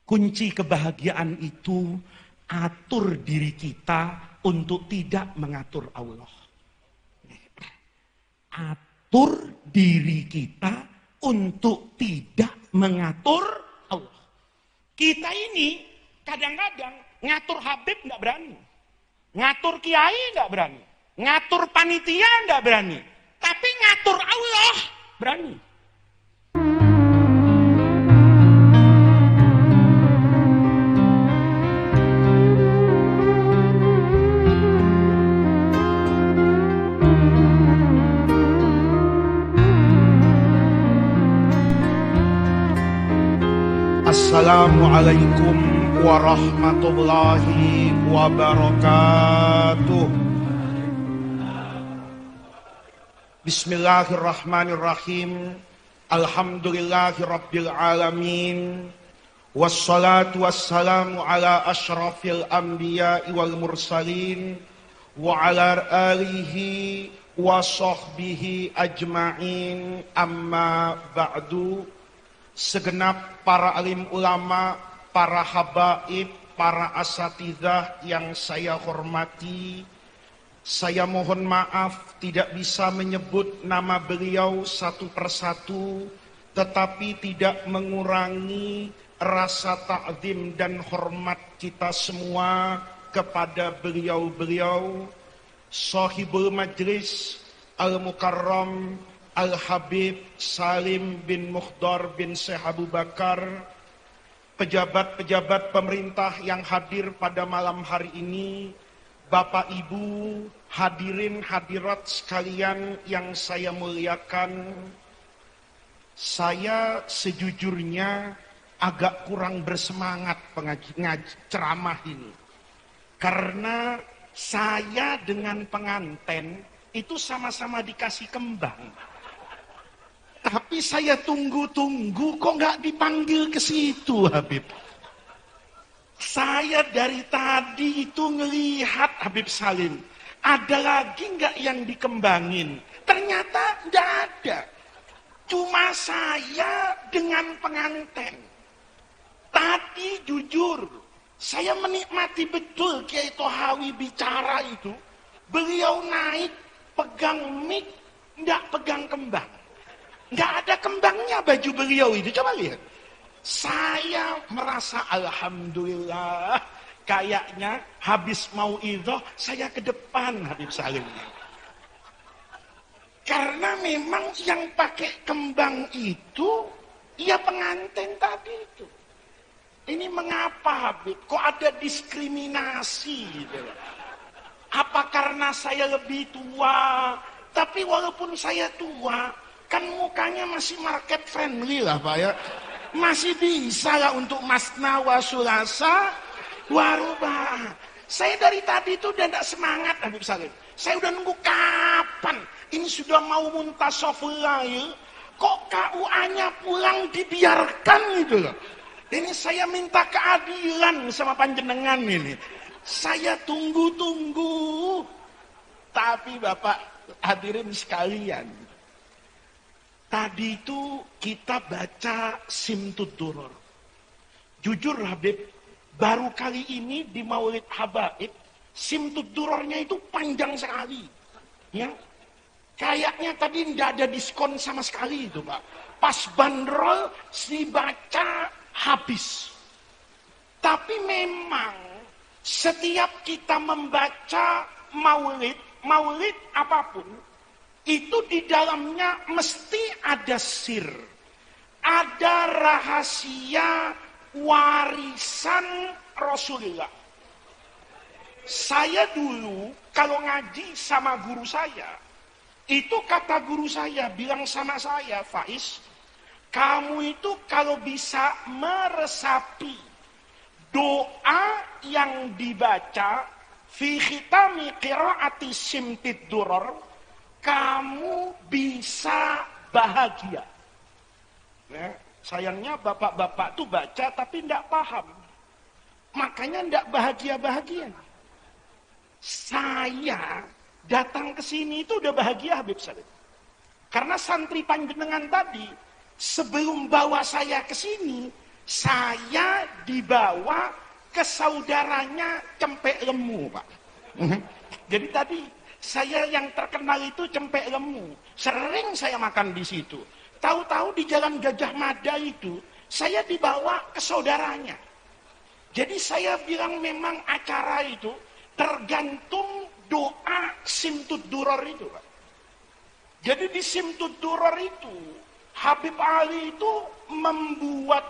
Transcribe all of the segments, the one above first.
Kunci kebahagiaan itu atur diri kita untuk tidak mengatur Allah. Atur diri kita untuk tidak mengatur Allah. Kita ini kadang-kadang ngatur Habib nggak berani, ngatur kiai nggak berani, ngatur panitia nggak berani, tapi ngatur Allah berani. Assalamualaikum warahmatullahi wabarakatuh. Bismillahirrahmanirrahim. Alhamdulillahi rabbil alamin. Wassalatu wassalamu ala ashrafil anbiya'i wal mursalin wa ala alihi wa sahbihi ajma'in, amma ba'du. Segenap para alim ulama, para habaib, para asatidzah yang saya hormati, saya mohon maaf tidak bisa menyebut nama beliau satu persatu, tetapi tidak mengurangi rasa ta'zim dan hormat kita semua kepada beliau-beliau, sahibul majlis al-mukarram Al-Habib Salim bin Mukhdar bin Syekh Abu Bakar, pejabat-pejabat pemerintah yang hadir pada malam hari ini, Bapak Ibu, hadirin hadirat sekalian yang saya muliakan. Saya sejujurnya agak kurang bersemangat ceramah ini. Karena saya dengan pengantin itu sama-sama dikasih kembang. Tapi saya tunggu-tunggu kok nggak dipanggil ke situ, Habib. Saya dari tadi itu ngelihat Habib Salim, ada lagi nggak yang dikembangin? Ternyata nggak ada. Cuma saya dengan pengantin. Tadi jujur, saya menikmati betul Kiai Tohawi bicara itu. Beliau naik, pegang mic, nggak pegang kembang. Nggak ada kembangnya baju beliau itu, coba lihat. Saya merasa alhamdulillah, kayaknya habis mau idhoh, saya ke depan Habib Salim. Karena memang yang pakai kembang itu, ya pengantin tadi itu. Ini mengapa Habib? Kok ada diskriminasi gitu? Apa karena saya lebih tua? Tapi walaupun saya tua, kan mukanya masih market friendly lah Pak ya. Masih bisa lah untuk masna wa sulasa warubah. Saya dari tadi itu udah gak semangat Habib Salim. Saya udah nunggu kapan ini sudah mau muntasoful lail, kok KUA-nya pulang dibiarkan gitu loh. Ini saya minta keadilan sama panjenengan ini. Saya tunggu-tunggu. Tapi Bapak hadirin sekalian, tadi itu kita baca Simtud Duror. Jujur Habib, baru kali ini di Maulid Habaib, Simtud Durornya itu panjang sekali. Ya, kayaknya tadi tidak ada diskon sama sekali itu Pak. Pas bandrol dibaca habis. Tapi memang setiap kita membaca maulid apapun, itu di dalamnya mesti ada sir, ada rahasia warisan Rasulullah. Saya dulu kalau ngaji sama guru saya, itu kata guru saya bilang sama saya, Faiz, kamu itu kalau bisa meresapi doa yang dibaca fi khitami qiraati Simtud Duror, kamu bisa bahagia. Ya, sayangnya bapak-bapak tuh baca tapi tidak paham. Makanya tidak bahagia-bahagia. Saya datang ke sini itu udah bahagia Habib Salim. Karena santri panjenengan tadi sebelum bawa saya ke sini, Saya dibawa ke saudaranya Cempek Lemu, Pak. Jadi tadi saya yang terkenal itu Cempek Lemu. Sering saya makan di situ. Tahu-tahu di Jalan Gajah Mada itu, saya dibawa ke saudaranya. Jadi saya bilang memang acara itu tergantung doa Simtud Duror itu, Pak. Jadi di Simtud Duror itu, Habib Ali itu membuat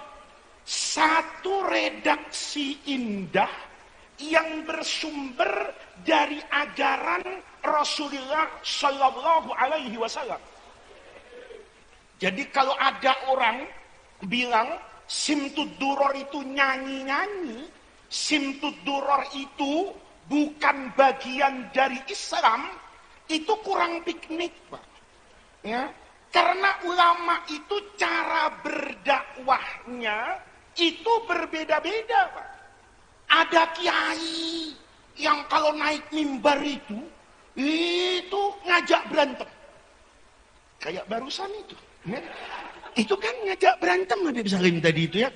satu redaksi indah yang bersumber dari ajaran Rasulullah Shallallahu Alaihi Wasallam. Jadi kalau ada orang bilang Simtud Duror itu nyanyi-nyanyi, Simtud Duror itu bukan bagian dari Islam, itu kurang piknik, Pak. Ya, karena ulama itu cara berdakwahnya itu berbeda-beda, Pak. Ada kiai yang kalau naik mimbar itu ngajak berantem. Kayak barusan itu. Ya. Itu kan ngajak berantem Habib Salim tadi itu ya.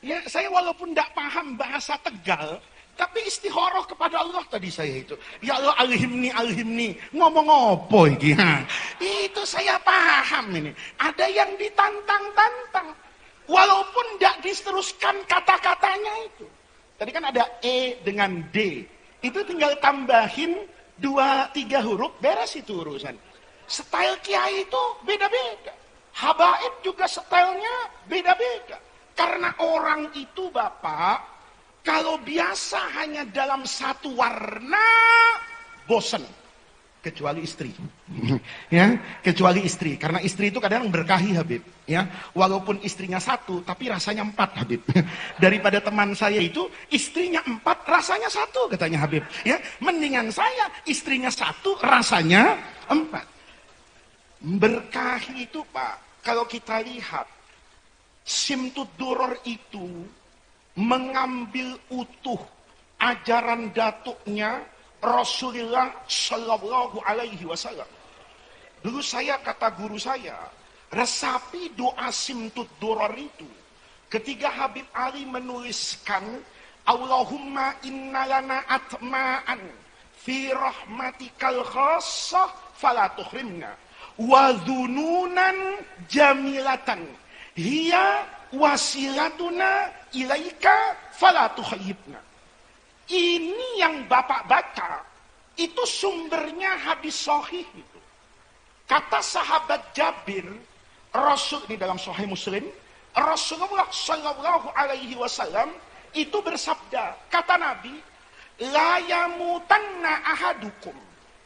Ya, saya walaupun tidak paham bahasa Tegal, tapi istikharah kepada Allah tadi saya itu. Ya Allah, alhimni, ngomong apa ini? Itu saya paham ini. Ada yang ditantang-tantang. Walaupun tidak diteruskan kata-katanya itu. Tadi kan ada E dengan D. Itu tinggal tambahin 2-3 huruf, beres itu urusan. Style kiai itu beda-beda. Habaib juga stylenya beda-beda. Karena orang itu Bapak, kalau biasa hanya dalam satu warna, bosen. Kecuali istri. Ya, kecuali istri. Karena istri itu kadang berkahi Habib. Ya, walaupun istrinya 1, tapi rasanya 4 Habib. Daripada teman saya itu, istrinya 4, rasanya 1 katanya Habib. Ya, mendingan saya, istrinya 1, rasanya 4. Berkahi itu Pak, kalau kita lihat, Simtud Duror itu mengambil utuh ajaran datuknya Rasulullah Shallallahu Alaihi Wasallam. Dulu saya kata guru saya, resapi doa Simtud Duror itu. Ketika Habib Ali menuliskan, Allahumma innalana atma'an fi rahmatikal khassah fala tuhrimna wa dhununan jamilatan hiya wasilatuna ilaika fala tukhayyibna. Ini yang Bapak baca, itu sumbernya hadis sahih itu. Kata sahabat Jabir, Rasul ini dalam Sahih Muslim, Rasulullah Shallallahu Alaihi Wasallam itu bersabda, kata Nabi, la yamutanna ahadukum.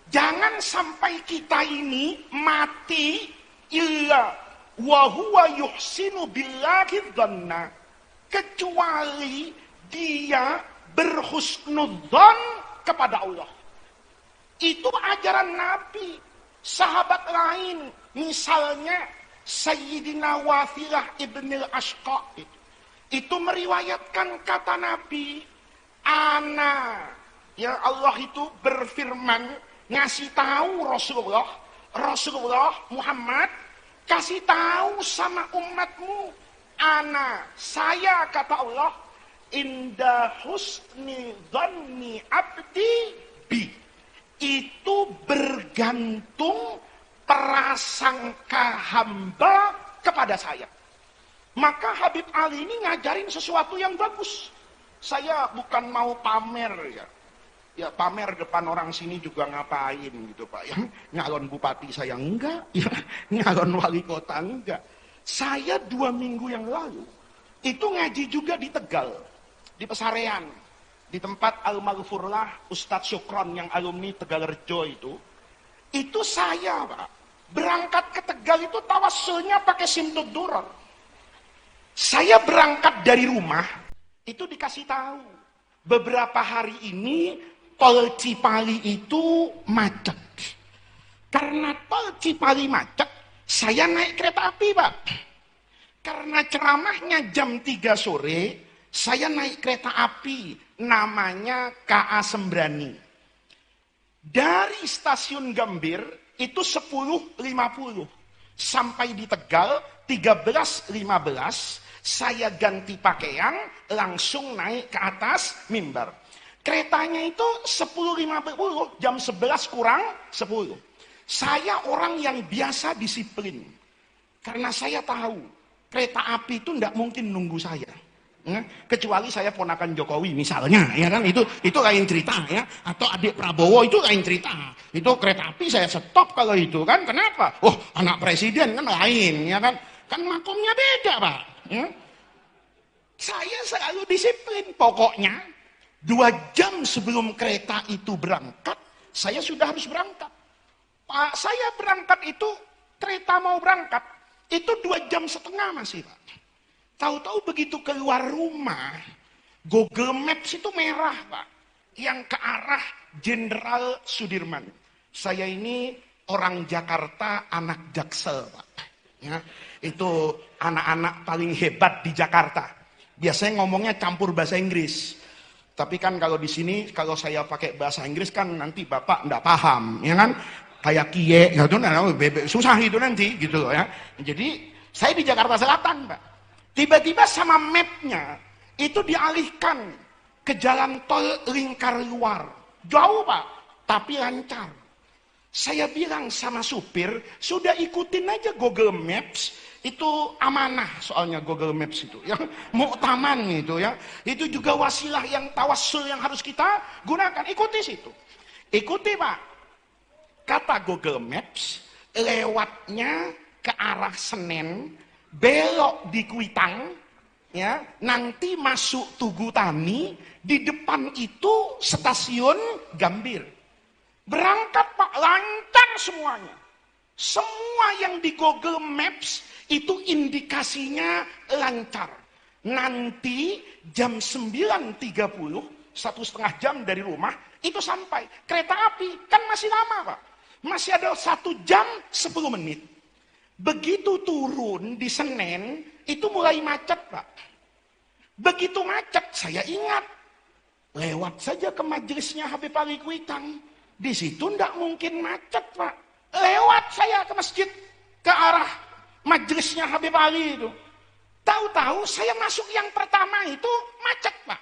Jangan sampai kita ini mati illa wa huwa yuhsinu billahi dhanna, kecuali dia berhusnudzon kepada Allah. Itu ajaran Nabi. Sahabat lain, misalnya Sayyidina Wathilah ibn al-Ashqa itu meriwayatkan kata Nabi, ana, ya Allah itu berfirman, ngasih tahu Rasulullah Muhammad, kasih tahu sama umatmu, ana, saya kata Allah, inda husni dhanni abdi bi, itu bergantung prasangka hamba kepada saya. Maka Habib Ali ini ngajarin sesuatu yang bagus. Saya bukan mau pamer ya. Ya pamer depan orang sini juga ngapain gitu Pak ya. Nyalon bupati saya enggak, ya nyalon wali kota enggak. Saya 2 minggu yang lalu itu ngaji juga di Tegal, di Pesarean, di tempat almarhumlah Ustadz Syukron yang alumni Tegalrejo itu saya Pak berangkat ke Tegal itu tawassulnya pakai Simtud Duror. Saya berangkat dari rumah itu dikasih tahu beberapa hari ini tol Cipali itu macet. Karena tol Cipali macet, saya naik kereta api Pak. Karena ceramahnya jam 3 sore, saya naik kereta api namanya KA Sembrani. Dari stasiun Gambir itu 10.50 sampai di Tegal 13.15, Saya ganti pakaian, langsung naik ke atas mimbar. Keretanya itu 10.50, jam 11 kurang 10. Saya orang yang biasa disiplin. Karena saya tahu, kereta api itu tidak mungkin nunggu saya. Kecuali saya ponakan Jokowi misalnya, ya kan, itu lain cerita ya. Atau adik Prabowo itu lain cerita. Itu kereta api saya stop kalau itu kan. Kenapa? Oh, anak presiden kan lain, ya kan. Kan makomnya beda, Pak. Ya. Saya selalu disiplin. Pokoknya 2 jam sebelum kereta itu berangkat, saya sudah harus berangkat. Pak, saya berangkat itu, kereta mau berangkat, itu 2,5 jam masih, Pak. Tahu-tahu begitu keluar rumah, Google Maps itu merah, Pak. Yang ke arah Jenderal Sudirman. Saya ini orang Jakarta, anak Jaksel, Pak. Ya, itu anak-anak paling hebat di Jakarta. Biasanya ngomongnya campur bahasa Inggris. Tapi kan kalau di sini, kalau saya pakai bahasa Inggris kan nanti Bapak enggak paham, ya kan? Kayak kie, gitu, susah itu nanti, gitu loh ya. Jadi, saya di Jakarta Selatan, Pak. Tiba-tiba sama mapnya itu dialihkan ke jalan tol lingkar luar. Jauh, Pak, tapi lancar. Saya bilang sama supir, sudah ikutin aja Google Maps, itu amanah soalnya Google Maps itu. Yang muktaman itu ya. Itu juga wasilah yang tawassul yang harus kita gunakan. Ikuti situ. Ikuti, Pak. Kata Google Maps, lewatnya ke arah Senen, belok di Kuitang, ya, nanti masuk Tugu Tani, di depan itu stasiun Gambir. Berangkat, Pak, lancar semuanya. Semua yang di Google Maps itu indikasinya lancar. Nanti jam 9.30, 1,5 jam dari rumah, itu sampai. Kereta api, kan masih lama, Pak. Masih ada 1 jam 10 menit. Begitu turun di Senen, itu mulai macet, Pak. Begitu macet, saya ingat. Lewat saja ke majelisnya Habib Ali Kuitang. Di situ tidak mungkin macet, Pak. Lewat saya ke masjid, ke arah majelisnya Habib Ali itu. Tahu-tahu saya masuk yang pertama itu macet, Pak.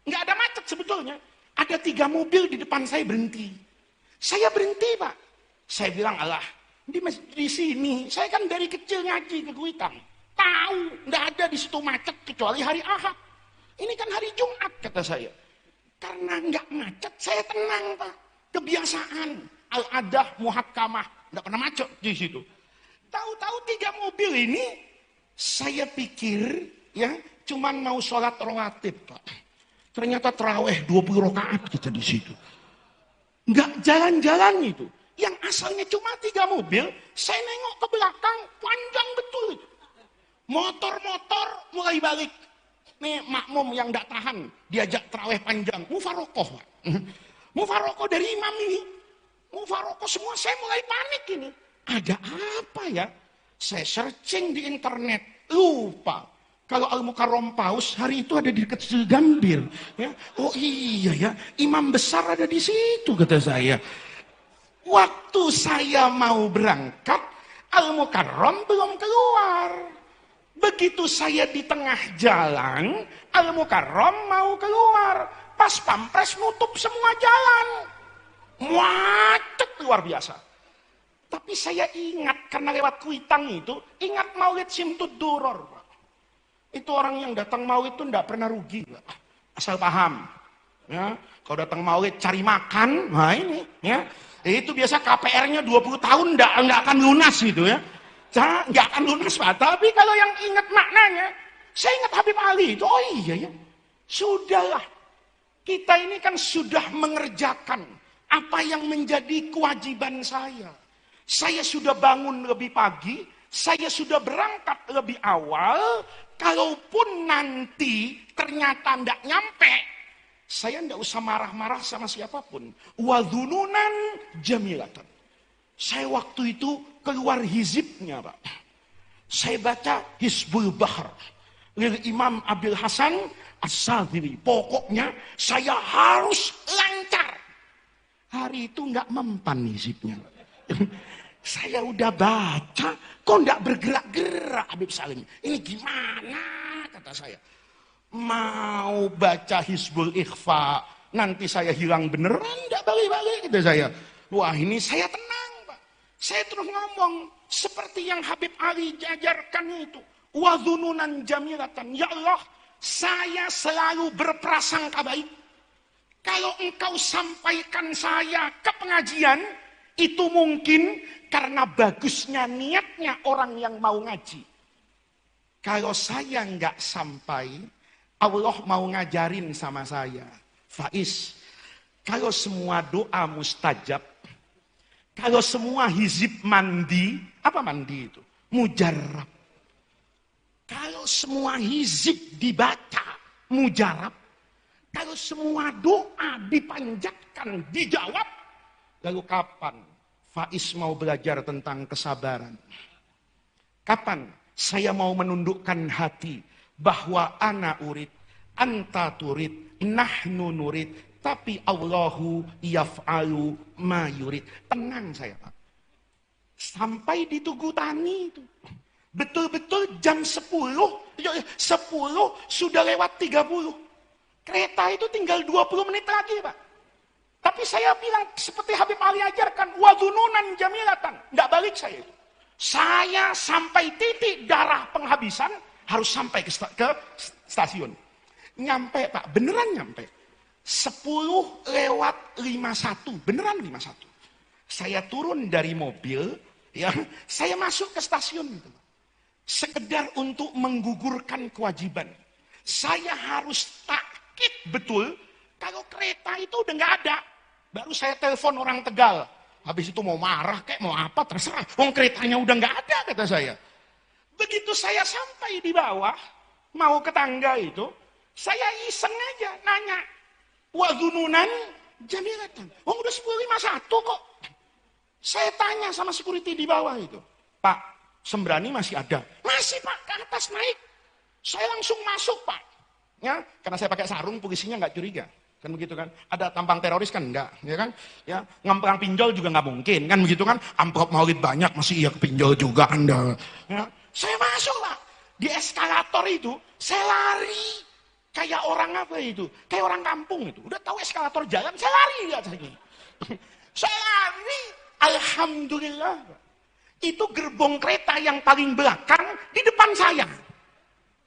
Nggak ada macet sebetulnya. Ada 3 mobil di depan saya berhenti. Saya berhenti, Pak. Saya bilang, alah, di sini, saya kan dari kecil ngaji ke Kuitang. Tahu, nggak ada di situ macet kecuali hari Ahad. Ini kan hari Jumat, kata saya. Karena nggak macet, saya tenang, Pak. Kebiasaan. Al-adah muhakkamah. Nggak pernah macet di situ. Tahu-tahu 3 mobil ini, saya pikir, ya, cuman mau sholat rawatib, Pak. Ternyata terawih 20 rakaat kita di situ. Nggak jalan-jalan itu. Yang asalnya cuma 3 mobil, saya nengok ke belakang, panjang betul itu. Motor-motor mulai balik. Nih makmum yang tidak tahan, diajak terawih panjang. Mufarokoh, Pak. Mufarokoh dari imam ini. Mufarokoh semua, saya mulai panik ini. Ada apa ya? Saya searching di internet, lupa. Kalau Al-Mukarram Paus hari itu ada di dekat Gambir. Ya. Oh iya ya, imam besar ada di situ, kata saya. Waktu saya mau berangkat, Al-Mukarram belum keluar. Begitu saya di tengah jalan, Al-Mukarram mau keluar. Pas pampres nutup semua jalan. Macet luar biasa. Tapi saya ingat, karena lewat Kuitang itu, ingat Maulid Simtud Duror, Pak. Itu orang yang datang Maulid itu tidak pernah rugi, Pak. Asal paham. Ya, kalau datang Maulid cari makan, nah ini, ya. Itu biasa KPR-nya 20 tahun nggak akan lunas gitu ya. Nggak akan lunas, Pak. Tapi kalau yang ingat maknanya, saya ingat Habib Ali itu, oh iya ya. Sudahlah. Kita ini kan sudah mengerjakan apa yang menjadi kewajiban saya. Saya sudah bangun lebih pagi, saya sudah berangkat lebih awal, kalaupun nanti ternyata tidak nyampe, saya tidak usah marah-marah sama siapapun. Wadhununan jamilatan. Saya waktu itu keluar hizibnya, Pak. Saya baca Hizbul Bahar. Lil Imam Abil Hasan As-Sadhili. Pokoknya saya harus lancar. Hari itu nggak mempan hizibnya. Saya udah baca, kok nggak bergerak-gerak Habib Salim. Ini gimana kata saya. Mau baca Hizbul Ikhfa, nanti saya hilang beneran, enggak balik-balik, kata saya. Wah, ini saya tenang, Pak. Saya terus ngomong, seperti yang Habib Ali ajarkan itu. Wa dhununan jamilatan. Ya Allah, saya selalu berprasangka baik. Kalau engkau sampaikan saya ke pengajian, itu mungkin karena bagusnya niatnya orang yang mau ngaji. Kalau saya nggak sampai, Allah mau ngajarin sama saya. Faiz, kalau semua doa mustajab, kalau semua hizib mandi, apa mandi itu? Mujarab. Kalau semua hizib dibaca, mujarab. Kalau semua doa dipanjatkan, dijawab, lalu kapan Faiz mau belajar tentang kesabaran? Kapan saya mau menundukkan hati bahwa ana urid, anta turid, nahnu nurid, tapi Allahu yaf'alu ma yurid. Tenang saya, Pak. Sampai di Tugu Tani itu. Betul-betul jam 10 sudah lewat 30. Kereta itu tinggal 20 menit lagi, Pak. Tapi saya bilang seperti Habib Ali ajarkan, wadununan jamilatan. Nggak balik saya itu. Saya sampai titik darah penghabisan harus sampai ke stasiun. Nyampe, Pak, beneran nyampe. 10 lewat 51, beneran 51. Saya turun dari mobil, ya, saya masuk ke stasiun itu. Sekedar untuk menggugurkan kewajiban. Saya harus takkit betul, kalau kereta itu udah nggak ada. Baru saya telepon orang Tegal. Habis itu mau marah, kayak mau apa, terserah. Wong keretanya udah nggak ada, kata saya. Begitu saya sampai di bawah, mau ke tangga itu, saya iseng aja nanya, wadununan jamilatan. Wong udah 10.51 kok. Saya tanya sama security di bawah itu, Pak, Sembrani masih ada? Masih, Pak, ke atas naik. Saya langsung masuk, Pak. Ya, karena saya pakai sarung, polisinya nggak curiga. Kan begitu kan? Ada tampang teroris kan enggak, ya kan? Ya, ngamperang pinjol juga nggak mungkin, kan begitu kan? Amplop maulid banyak, masih iya ke pinjol juga Anda. Ya, saya masuk, Pak. Di eskalator itu, saya lari. Kayak orang apa itu? Kayak orang kampung itu. Udah tahu eskalator jalan, saya lari di atasnya. Saya lari, alhamdulillah. Itu gerbong kereta yang paling belakang di depan saya.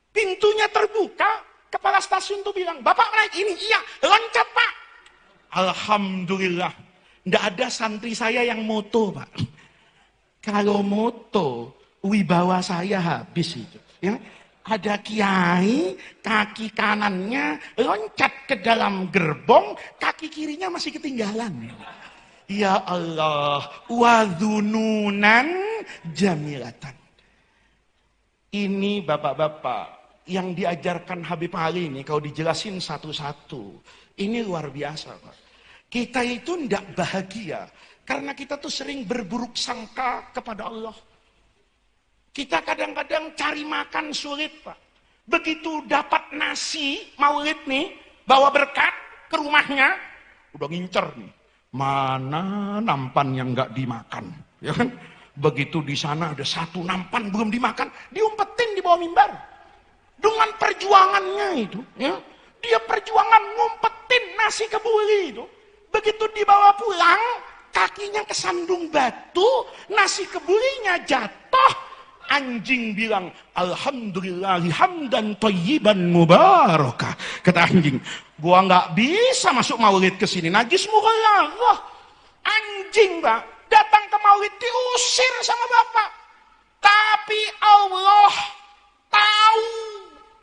Pintunya terbuka. Kepala stasiun tuh bilang, Bapak naik ini, iya, loncat, Pak. Alhamdulillah, nggak ada santri saya yang moto, Pak. Kalau moto, wibawa saya habis itu. Ya, ada kiai, kaki kanannya loncat ke dalam gerbong, kaki kirinya masih ketinggalan. Ya Allah, wadhununan jamilatan. Ini bapak-bapak, yang diajarkan Habib Ali ini, kalau dijelasin satu-satu, ini luar biasa, Pak. Kita itu tidak bahagia, karena kita tuh sering berburuk sangka kepada Allah. Kita kadang-kadang cari makan sulit, Pak. Begitu dapat nasi, maulid nih, bawa berkat ke rumahnya, udah ngincer nih. Mana nampan yang nggak dimakan, ya kan? Begitu di sana ada satu nampan belum dimakan, diumpetin di bawah mimbar. Dengan perjuangannya itu, ya, dia perjuangan ngumpetin nasi kebuli itu. Begitu dibawa pulang, kakinya kesandung batu, nasi kebulinya jatuh. Anjing bilang, Alhamdulillahi hamdan thayyiban mubarakah. Kata anjing, gua nggak bisa masuk maulid ke sini, najis mughalladhah. Anjing, Pak, datang ke maulid diusir sama bapak. Tapi Allah tahu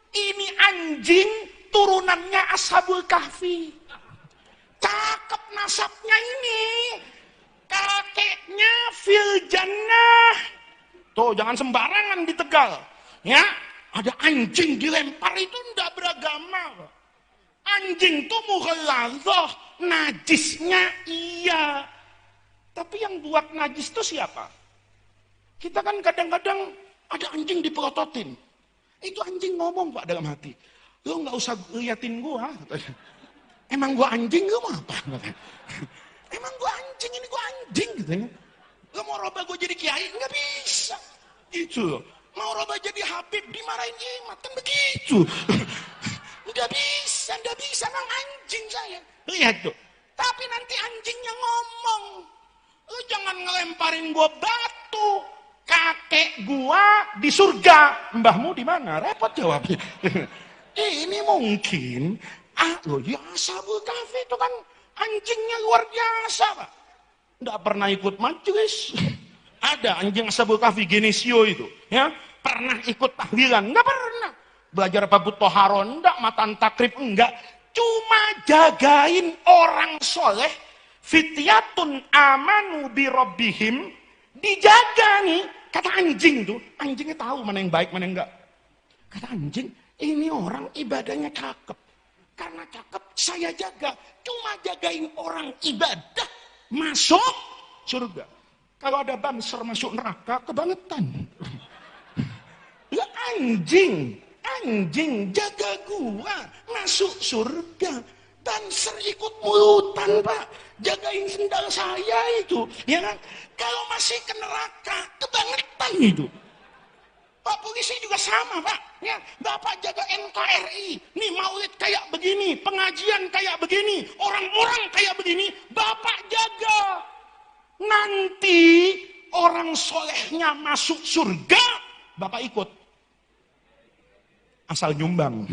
ini anjing turunannya Ashabul Kahfi. Cakep nasabnya ini. Kakeknya fil jannah. Tuh, jangan sembarangan di Tegal. Ya, ada anjing dilempar itu enggak beragama. Anjing tuh mughalladhah, najisnya iya. Tapi yang buat najis itu siapa? Kita kan kadang-kadang ada anjing dipelototin. Itu anjing ngomong, Pak, dalam hati. Lo nggak usah liatin gua. Emang gua anjing, lo mau apa? Emang gua anjing, ini gua anjing. Lo mau robah gua jadi kiai? Nggak bisa. Gitu loh. Mau roba jadi Habib dimarahin imam, kan begitu. Nggak bisa, memang anjing saya. Lihat tuh. Tapi nanti anjingnya ngomong. Lu jangan ngelemparin gua batu. Kakek gua di surga. Mbahmu di mana? Repot jawabnya. Ini mungkin. Loh ya Ashabul Kahfi itu kan anjingnya luar biasa, Pak. Nggak pernah ikut majelis. Ada anjing Ashabul Kahfi, Genesio itu. Ya, pernah ikut tahlilan? Nggak pernah. Belajar babut toharon? Nggak. Matan takrib? Nggak. Cuma jagain orang soleh. Fityatun amanu bi rabbihim. Dijaga nih. Kata anjing tuh. Anjingnya tahu mana yang baik, mana yang enggak. Kata anjing, ini orang ibadahnya cakep. Karena cakep, saya jaga. Cuma jagain orang ibadah masuk surga. Kalau ada banser masuk neraka, kebangetan. Ya anjing jaga gua masuk surga. Banser ikut mulutan, Pak. Jagain sendal saya itu. Ya kan? Kalau masih ke neraka, kebangetan itu. Pak polisi juga sama, Pak. Ya, Bapak jaga NKRI. Nih maulid kayak begini, pengajian kayak begini, orang-orang kayak begini, Bapak jaga. Nanti orang solehnya masuk surga, Bapak ikut. Asal nyumbang.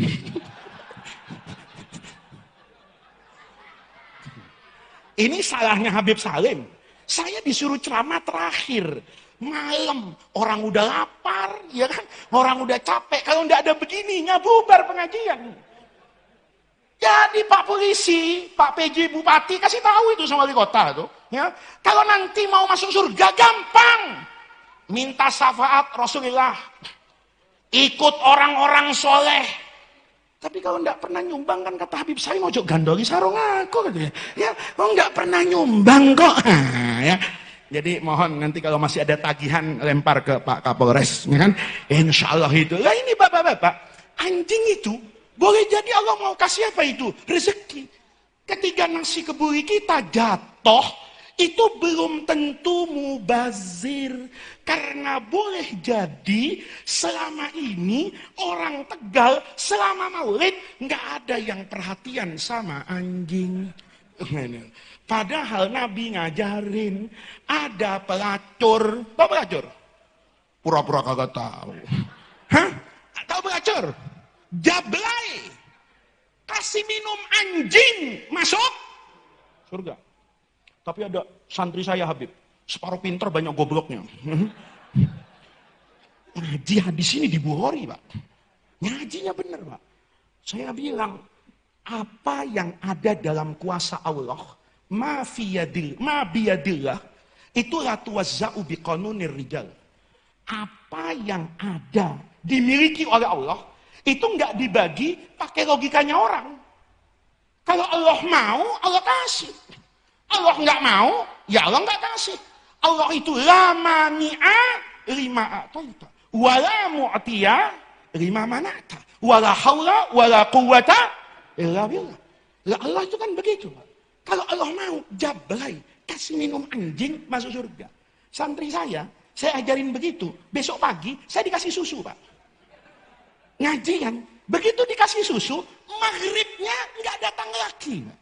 Ini salahnya Habib Salim. Saya disuruh ceramah terakhir. Malam, orang udah lapar, ya kan? Orang udah capek. Kalau nggak ada begininya, bubar pengajian. Jadi Pak Polisi, Pak PJ Bupati kasih tahu itu sama wali kota tuh. Ya, kalau nanti mau masuk surga gampang, minta syafaat Rasulullah, ikut orang-orang soleh. Tapi kalau nggak pernah nyumbang kan kata Habib saya mau gandoli sarung aku katanya. Ya, nggak pernah nyumbang kok. Ya. Jadi mohon nanti kalau masih ada tagihan lempar ke Pak Kapolres, ya kan? Insya Allah itu. Lah ini bapak-bapak, anjing itu boleh jadi Allah mau kasih apa itu? Rezeki. Ketika nasi kebuli kita jatuh, itu belum tentu mubazir. Karena boleh jadi selama ini orang Tegal selama maulid nggak ada yang perhatian sama anjing. Padahal Nabi ngajarin ada pelacur. Tahu pelacur? Pura-pura kagak tahu. Hah? Tahu pelacur? Jablay. Kasih minum anjing masuk surga. Tapi ada santri saya Habib. Separuh pinter banyak gobloknya. Ngaji hadis ini di Bukhari, Pak. Ngajinya bener, Pak. Saya bilang, apa yang ada dalam kuasa Allah, ma biyadillah, itu la tuwazza'u biqanunir rijal. Apa yang ada dimiliki oleh Allah, itu enggak dibagi pakai logikanya orang. Kalau Allah mau, Allah kasih. Allah enggak mau, ya Allah enggak kasih. Allah itu la mani'a lima a'taita, wala mu'tiya lima mana'ta, wala haula wala quwwata illa billah. Lah Allah itu kan begitu, Pak. Kalau Allah mau, jablay, kasih minum anjing masuk surga. Santri saya ajarin begitu. Besok pagi, saya dikasih susu, Pak. Ngajian, begitu dikasih susu, maghribnya nggak datang lagi, Pak.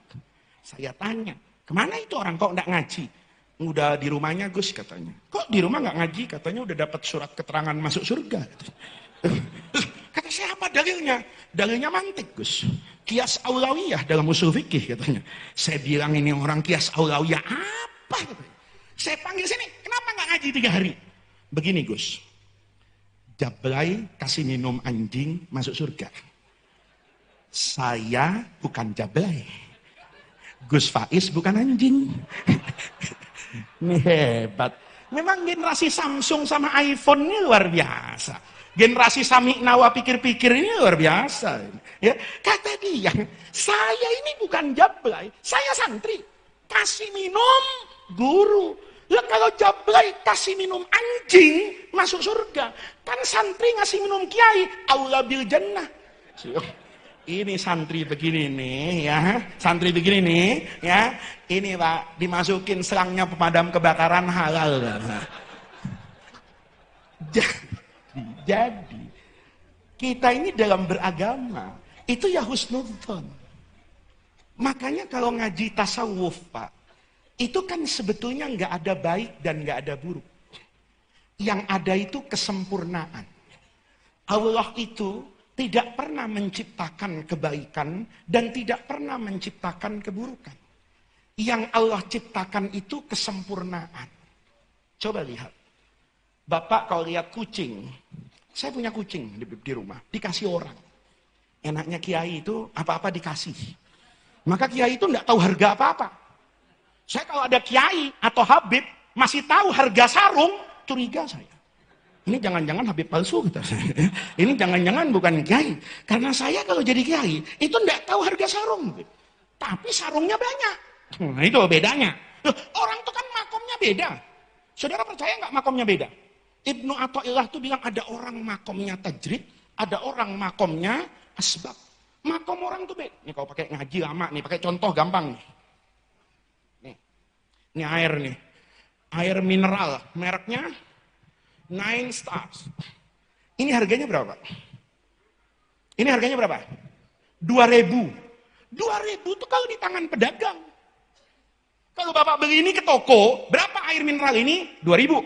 Saya tanya, kemana itu orang kok nggak ngaji? Udah di rumahnya, Gus, katanya. Kok di rumah nggak ngaji? Katanya udah dapat surat keterangan masuk surga. Kata saya, apa dalilnya? Dalilnya mantik, Gus. Kias aulawiyah dalam usul fikih, katanya. Saya bilang ini orang kias aulawiyah apa? Saya panggil sini, kenapa nggak ngaji 3 hari? Begini, Gus. Jablay kasih minum anjing masuk surga. Saya bukan Jablay. Gus Faiz bukan anjing. Ini hebat. Memang generasi Samsung sama iPhone ini luar biasa. Generasi Sami Nawa pikir-pikir ini luar biasa. Ya, kata dia, saya ini bukan Jablay, saya santri. Kasih minum guru. Lah kalau Jablay kasih minum anjing masuk surga. Kan santri ngasih minum kiai, aula bil jannah. Ini santri begini nih ya, santri begini nih ya. Ini Pak, dimasukin selangnya pemadam kebakaran halal. Jadi jadi. Kita ini dalam beragama, itu ya husnudzon. Makanya kalau ngaji tasawuf, Pak, itu kan sebetulnya nggak ada baik dan nggak ada buruk. Yang ada itu kesempurnaan. Allah itu tidak pernah menciptakan kebaikan dan tidak pernah menciptakan keburukan. Yang Allah ciptakan itu kesempurnaan. Coba lihat. Bapak kalau lihat kucing, saya punya kucing di rumah, dikasih orang. Enaknya kiai itu apa-apa dikasih. Maka kiai itu nggak tahu harga apa-apa. Saya kalau ada kiai atau habib masih tahu harga sarung, curiga saya. Ini jangan-jangan habib palsu gitu. Ini jangan-jangan bukan kiai. Karena saya kalau jadi kiai itu nggak tahu harga sarung. Tapi sarungnya banyak. Nah itu bedanya. Orang itu kan makomnya beda. Saudara percaya nggak makomnya beda? Ibnu Athaillah tuh bilang ada orang makomnya tajrid, ada orang makomnya asbab. Makom orang tuh beda. Nih kalau pakai ngaji lama nih, pakai contoh gampang nih. Ini air nih. Air mineral, mereknya 9 Stars. Ini harganya berapa? Ini harganya berapa? 2.000. 2.000 tuh kalau di tangan pedagang. Kalau Bapak beli ini ke toko, berapa air mineral ini? 2.000.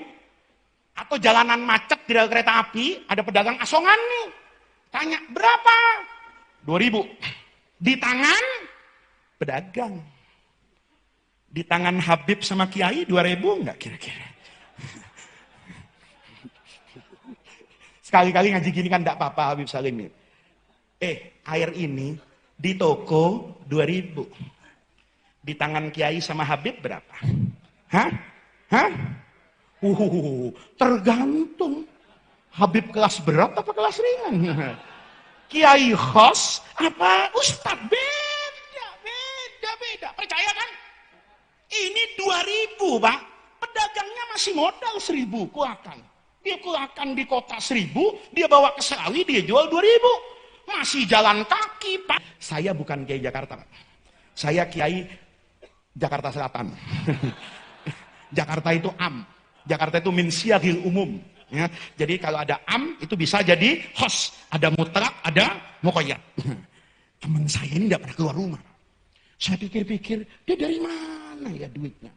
Atau jalanan macet di rel kereta api, ada pedagang asongan nih. Tanya, berapa? 2.000. Di tangan pedagang. Di tangan Habib sama Kiai 2.000 enggak kira-kira? Sekali-kali ngaji gini kan enggak apa-apa Habib Salim. Air ini di toko 2.000. Di tangan Kiai sama Habib berapa? Hah? Tergantung. Habib kelas berat apa kelas ringan? Kiai khos apa Ustadz? Beda. Percaya kan? Ini 2.000, Pak. Pedagangnya masih modal 1.000 kulakan. Dia kulakan di kota 1.000, dia bawa ke Serawi, dia jual 2.000. Masih jalan kaki, Pak. Saya bukan Kiai Jakarta, Pak. Saya Kiai Jakarta Selatan. Jakarta itu am. Jakarta itu min siyagil umum. Ya, jadi kalau ada am itu bisa jadi khos, ada mutlak, ada muqayyad. Teman saya ini tidak pernah keluar rumah. Saya pikir-pikir, dia dari mana ya duitnya?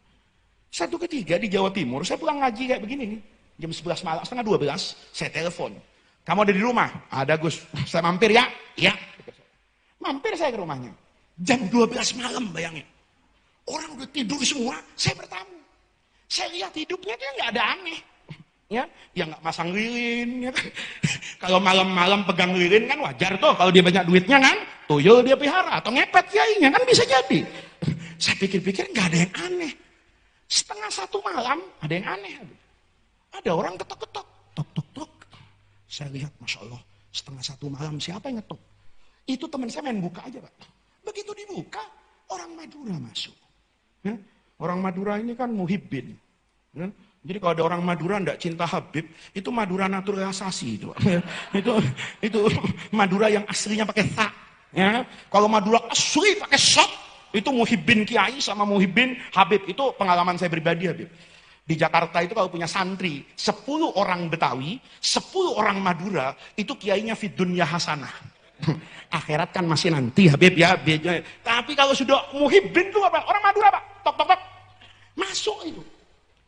Satu ketika di Jawa Timur, saya pulang ngaji kayak begini nih. Jam 11 malam, setengah 12, saya telepon. Kamu ada di rumah? Ada Gus. Saya mampir ya? Iya. Mampir saya ke rumahnya. Jam 12 malam bayangin. Orang udah tidur semua, saya bertamu. Saya lihat hidupnya dia nggak ada aneh. Ya nggak masang lilin. Ya kan? Kalau malam-malam pegang lilin kan wajar tuh. Kalau dia banyak duitnya kan, tuyul dia pelihara atau ngepet kiainya kan bisa jadi. Saya pikir-pikir nggak ada yang aneh. Setengah 1 malam ada yang aneh. Ada orang ketok-ketok, tok-tok-tok. Saya lihat, masya Allah, setengah 1 malam siapa yang ngetok? Itu teman saya main buka aja Pak. Begitu dibuka, orang Madura masuk. Ya? Orang Madura ini kan muhibbin. Ya? Jadi kalau ada orang Madura tidak cinta Habib, itu Madura naturalisasi itu. Itu Madura yang aslinya pakai ta. Ya? Kalau Madura asli pakai sok, itu muhibbin Kiai sama muhibbin Habib. Itu pengalaman saya pribadi Habib. Di Jakarta itu kalau punya santri, 10 orang Betawi, 10 orang Madura, itu kiainya fid dunya hasanah. Akhirat kan masih nanti Habib ya. Tapi kalau sudah muhibbin itu apa? Orang Madura Pak. Tok tok tok. Masuk itu.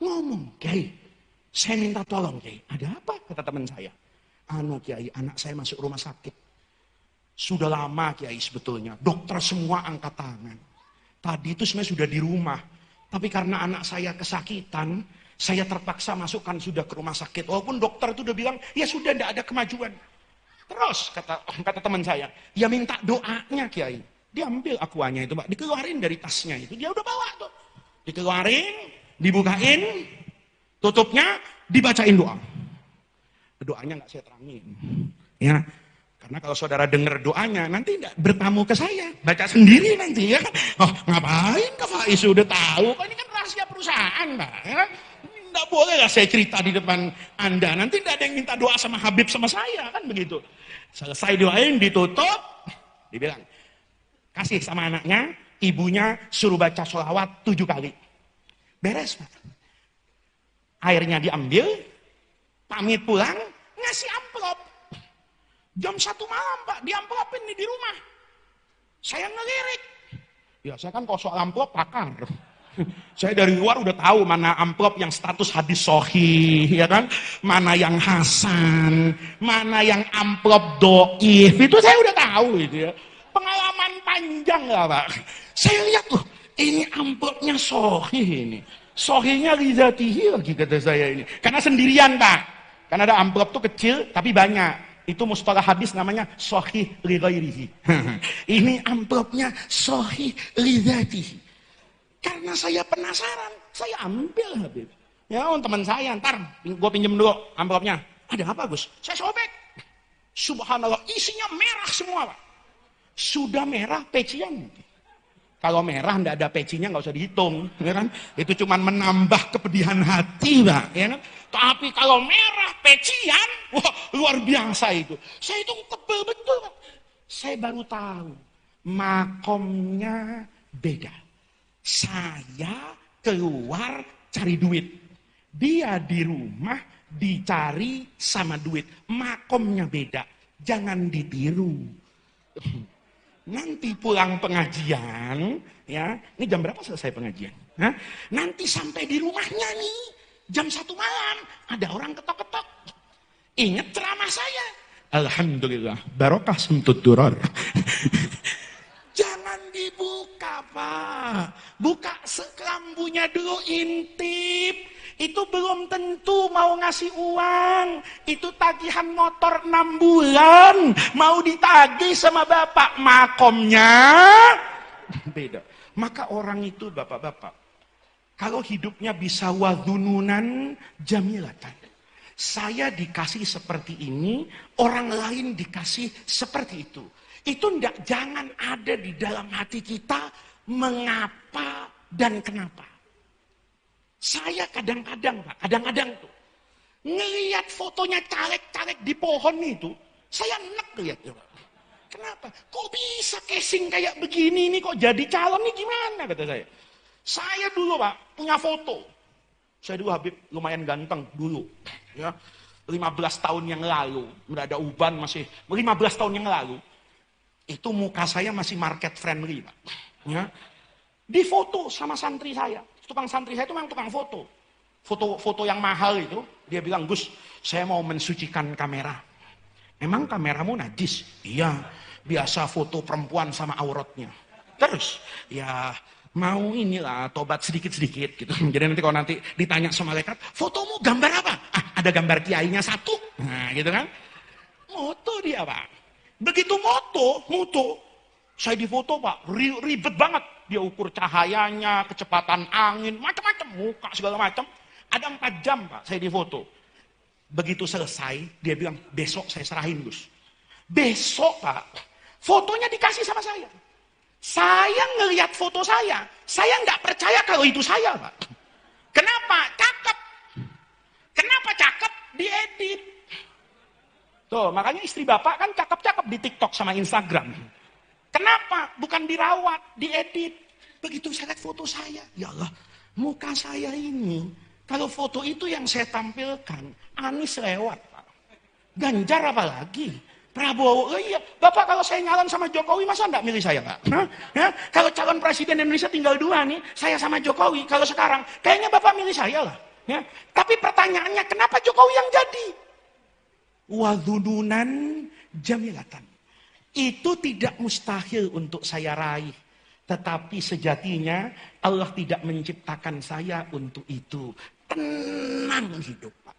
Ngomong, Kiai. Saya minta tolong, Kiai. Ada apa? Kata teman saya. Kiai, anak saya masuk rumah sakit. Sudah lama Kiai sebetulnya. Dokter semua angkat tangan. Tadi itu sebenarnya sudah di rumah. Tapi karena anak saya kesakitan, saya terpaksa masukkan sudah ke rumah sakit. Walaupun dokter itu udah bilang, ya sudah tidak ada kemajuan. Terus kata teman saya, ya minta doanya Kiai. Dia ambil akuanya itu Pak, dikeluarin dari tasnya itu. Dia udah bawa tuh. Dikeluarin, dibukain, tutupnya, dibacain doa. Doanya nggak saya terangin. Ya, karena kalau saudara dengar doanya, nanti nggak bertamu ke saya. Baca sendiri nanti ya. Oh, ngapain Kak Faiz udah tahu? Kok ini kan rahasia perusahaan Pak. Ya? Nggak boleh lah saya cerita di depan Anda. Nanti nggak ada yang minta doa sama Habib sama saya. Kan begitu. Selesai doain, ditutup. Dibilang, kasih sama anaknya, ibunya suruh baca sholawat 7 kali. Beres Pak. Airnya diambil, pamit pulang, ngasih amplop. Jam 1 malam Pak, diamplopin nih di rumah. Saya ngelirik. Ya saya kan kalau soal amplop pakar. Saya dari luar udah tahu mana amplop yang status hadis sahih, ya kan? Mana yang hasan, mana yang amplop doif, itu saya udah tahu itu ya. Pengalaman panjang lah Pak. Saya lihat tuh, ini amplopnya sahih ini. Sahihnya rizatihi lagi kata saya ini. Karena sendirian Pak. Karena ada amplop tuh kecil tapi banyak. Itu mustalah hadis namanya sahih li ghairihi. Ini amplopnya sahih rizatihi. Karena saya penasaran, saya ambil Habib. Ya, teman saya, ntar gue pinjem dulu amplopnya. Ada apa Gus? Saya sobek. Subhanallah, isinya merah semua Pak. Sudah merah pecian. Kalau merah ndak ada pecinya nggak usah dihitung, ya kan? Itu cuma menambah kepedihan hati Pak, ya kan? Tapi kalau merah pecian, wah luar biasa itu. Saya itu tebel betul Pak. Saya baru tahu makomnya beda. Saya keluar cari duit. Dia di rumah dicari sama duit. Makomnya beda. Jangan ditiru. Nanti pulang pengajian, ya, ini jam berapa selesai pengajian? Hah? Nanti sampai di rumahnya nih, jam 1 malam, ada orang ketok-ketok. Ingat ceramah saya. Alhamdulillah, barokah semtut duror. Jangan dibuka Pak. Buka sekelambunya dulu, intip. Itu belum tentu mau ngasih uang. Itu tagihan motor 6 bulan. Mau ditagih sama bapak. Makomnya beda. Maka orang itu bapak-bapak, kalau hidupnya bisa wadhununan jamilatan. Saya dikasih seperti ini, orang lain dikasih seperti itu. Itu jangan ada di dalam hati kita mengapa dan kenapa. Saya kadang-kadang Pak, kadang-kadang tuh ngelihat fotonya caleg-caleg di pohon itu, saya enek lihat ya Pak. Kenapa? Kok bisa casing kayak begini ini, kok jadi calon nih gimana kata saya. Saya dulu Pak punya foto. Saya dulu Habib lumayan ganteng dulu, ya. 15 tahun yang lalu, udah ada uban masih 15 tahun yang lalu. Itu muka saya masih market friendly Pak. Ya. Di foto sama santri saya. Tukang santri saya itu memang tukang foto. Foto yang mahal itu. Dia bilang, Gus, saya mau mensucikan kamera. Emang kameramu najis? Iya. Biasa foto perempuan sama auratnya. Terus, ya mau inilah tobat sedikit-sedikit gitu. Jadi nanti kalau nanti ditanya sama malaikat, fotomu gambar apa? Ah, ada gambar kiainya 1. Nah gitu kan. Moto dia Pak. Begitu moto, saya difoto Pak, ribet banget. Dia ukur cahayanya, kecepatan angin, macam-macam, muka segala macam. Ada 4 jam Pak, saya difoto. Begitu selesai, dia bilang, besok saya serahin Gus. Besok Pak, fotonya dikasih sama saya. Saya ngelihat foto saya nggak percaya kalau itu saya Pak. Kenapa? Cakep. Kenapa cakep? Diedit. Tuh, makanya istri bapak kan cakep-cakep di TikTok sama Instagram. Kenapa? Bukan dirawat, diedit. Begitu saya lihat foto saya, ya Allah, muka saya ini, kalau foto itu yang saya tampilkan, Anies lewat, Pak. Ganjar apa lagi? Prabowo, oh iya, Bapak kalau saya nyalon sama Jokowi, masa enggak milih saya, Pak? Hah? Ya? Kalau calon presiden Indonesia tinggal 2 nih, saya sama Jokowi, kalau sekarang, kayaknya Bapak milih saya lah. Ya? Tapi pertanyaannya, kenapa Jokowi yang jadi? Wadhununan jamilatan. Itu tidak mustahil untuk saya raih. Tetapi sejatinya Allah tidak menciptakan saya untuk itu. Tenang hidup Pak.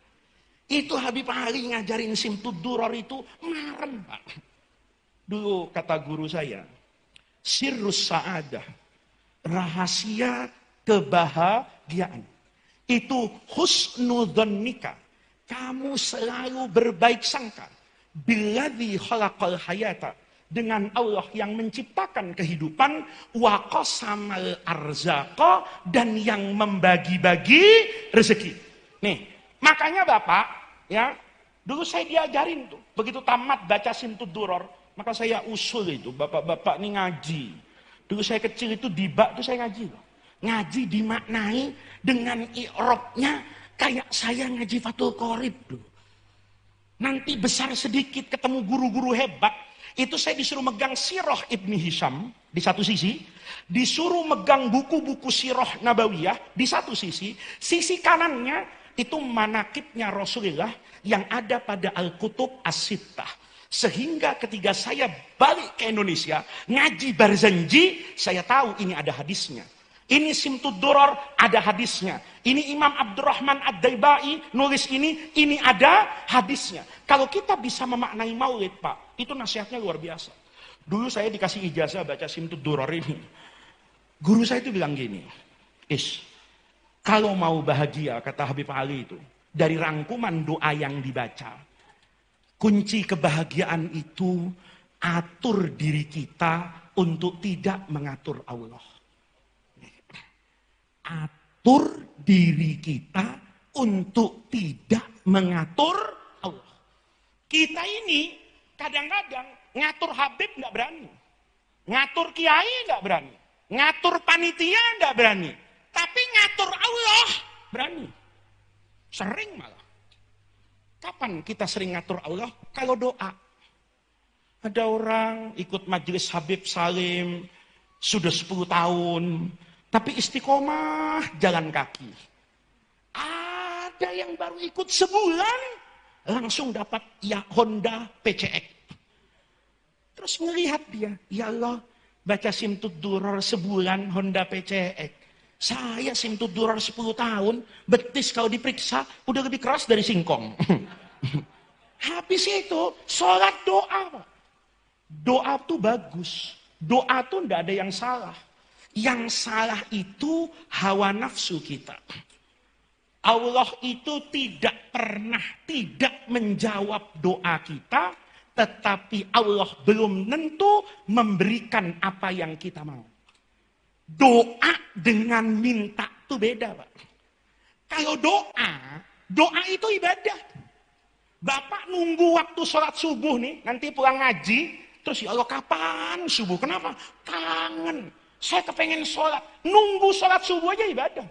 Itu Habib Ali ngajarin Simtud Duror itu marem Pak. Dulu kata guru saya, sirrus sa'adah, rahasia kebahagiaan. Itu husnudhannika. Kamu selalu berbaik sangka. Billadzi khalaqal hayata. Dengan Allah yang menciptakan kehidupan. Wa qasamal arzaqa. Dan yang membagi-bagi rezeki. Nih, makanya Bapak, ya, dulu saya diajarin tuh. Begitu tamat baca Simtud Duror, maka saya usul itu. Bapak-bapak nih ngaji. Dulu saya kecil itu di bak tuh saya ngaji. Ngaji dimaknai dengan i'rabnya. Kayak saya ngaji Fathul Qorib dulu. Nanti besar sedikit ketemu guru-guru hebat, itu saya disuruh megang Sirah Ibni Hisham di satu sisi, disuruh megang buku-buku Sirah Nabawiyah di satu sisi kanannya itu manakibnya Rasulullah yang ada pada Al-Kutub As-Sittah. Sehingga ketika saya balik ke Indonesia, ngaji Barzanji, saya tahu ini ada hadisnya. Ini Simtud Durar, ada hadisnya. Ini Imam Abdurrahman Ad-Daibai nulis ini ada hadisnya. Kalau kita bisa memaknai maulid, Pak, itu nasihatnya luar biasa. Dulu saya dikasih ijazah baca Simtud Durar ini. Guru saya itu bilang gini, kalau mau bahagia, kata Habib Ali itu, dari rangkuman doa yang dibaca, kunci kebahagiaan itu atur diri kita untuk tidak mengatur Allah. Atur diri kita untuk tidak mengatur Allah. Kita ini kadang-kadang ngatur Habib nggak berani, ngatur kiai nggak berani, ngatur panitia nggak berani, tapi ngatur Allah berani. Sering malah. Kapan kita sering ngatur Allah? Kalau doa. Ada orang ikut majelis Habib Salim sudah 10 tahun. Tapi istiqomah jalan kaki. Ada yang baru ikut sebulan, langsung dapat ya Honda PCX. Terus ngelihat dia, ya Allah, baca Simtud Durar sebulan Honda PCX. Saya Simtud Durar 10 tahun, betis kalau diperiksa udah lebih keras dari singkong. Habis itu, sholat doa. Doa tuh bagus. Doa tuh nggak ada yang salah. Yang salah itu hawa nafsu kita. Allah itu tidak pernah tidak menjawab doa kita, tetapi Allah belum tentu memberikan apa yang kita mau. Doa dengan minta itu beda, Pak. Kalau doa itu ibadah. Bapak nunggu waktu sholat subuh nih, nanti pulang ngaji, terus ya Allah kapan subuh? Kenapa? Kangen. Saya kepengen sholat. Nunggu sholat subuh aja ibadah.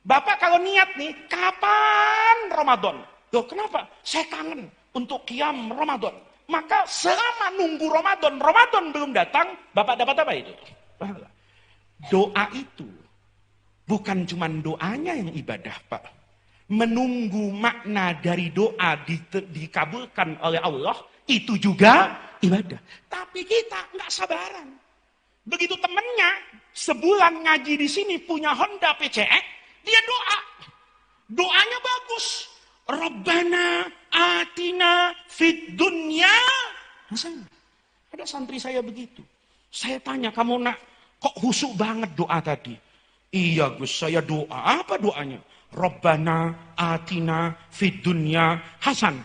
Bapak kalau niat nih, kapan Ramadan? Loh kenapa? Saya kangen untuk qiyam Ramadan. Maka selama nunggu Ramadan belum datang, Bapak dapat apa itu? Pahala. Doa itu bukan cuma doanya yang ibadah, Pak. Menunggu makna dari doa dikabulkan oleh Allah, itu juga ibadah. Tapi kita nggak sabaran. Begitu temennya sebulan ngaji di sini punya Honda PCX, dia doa. Doanya bagus. Rabbana atina fid dunya. Ada santri saya begitu. Saya tanya, kamu nak kok husuk banget doa tadi? Iya Gus, saya doa. Apa doanya? Rabbana atina fid dunya hasan.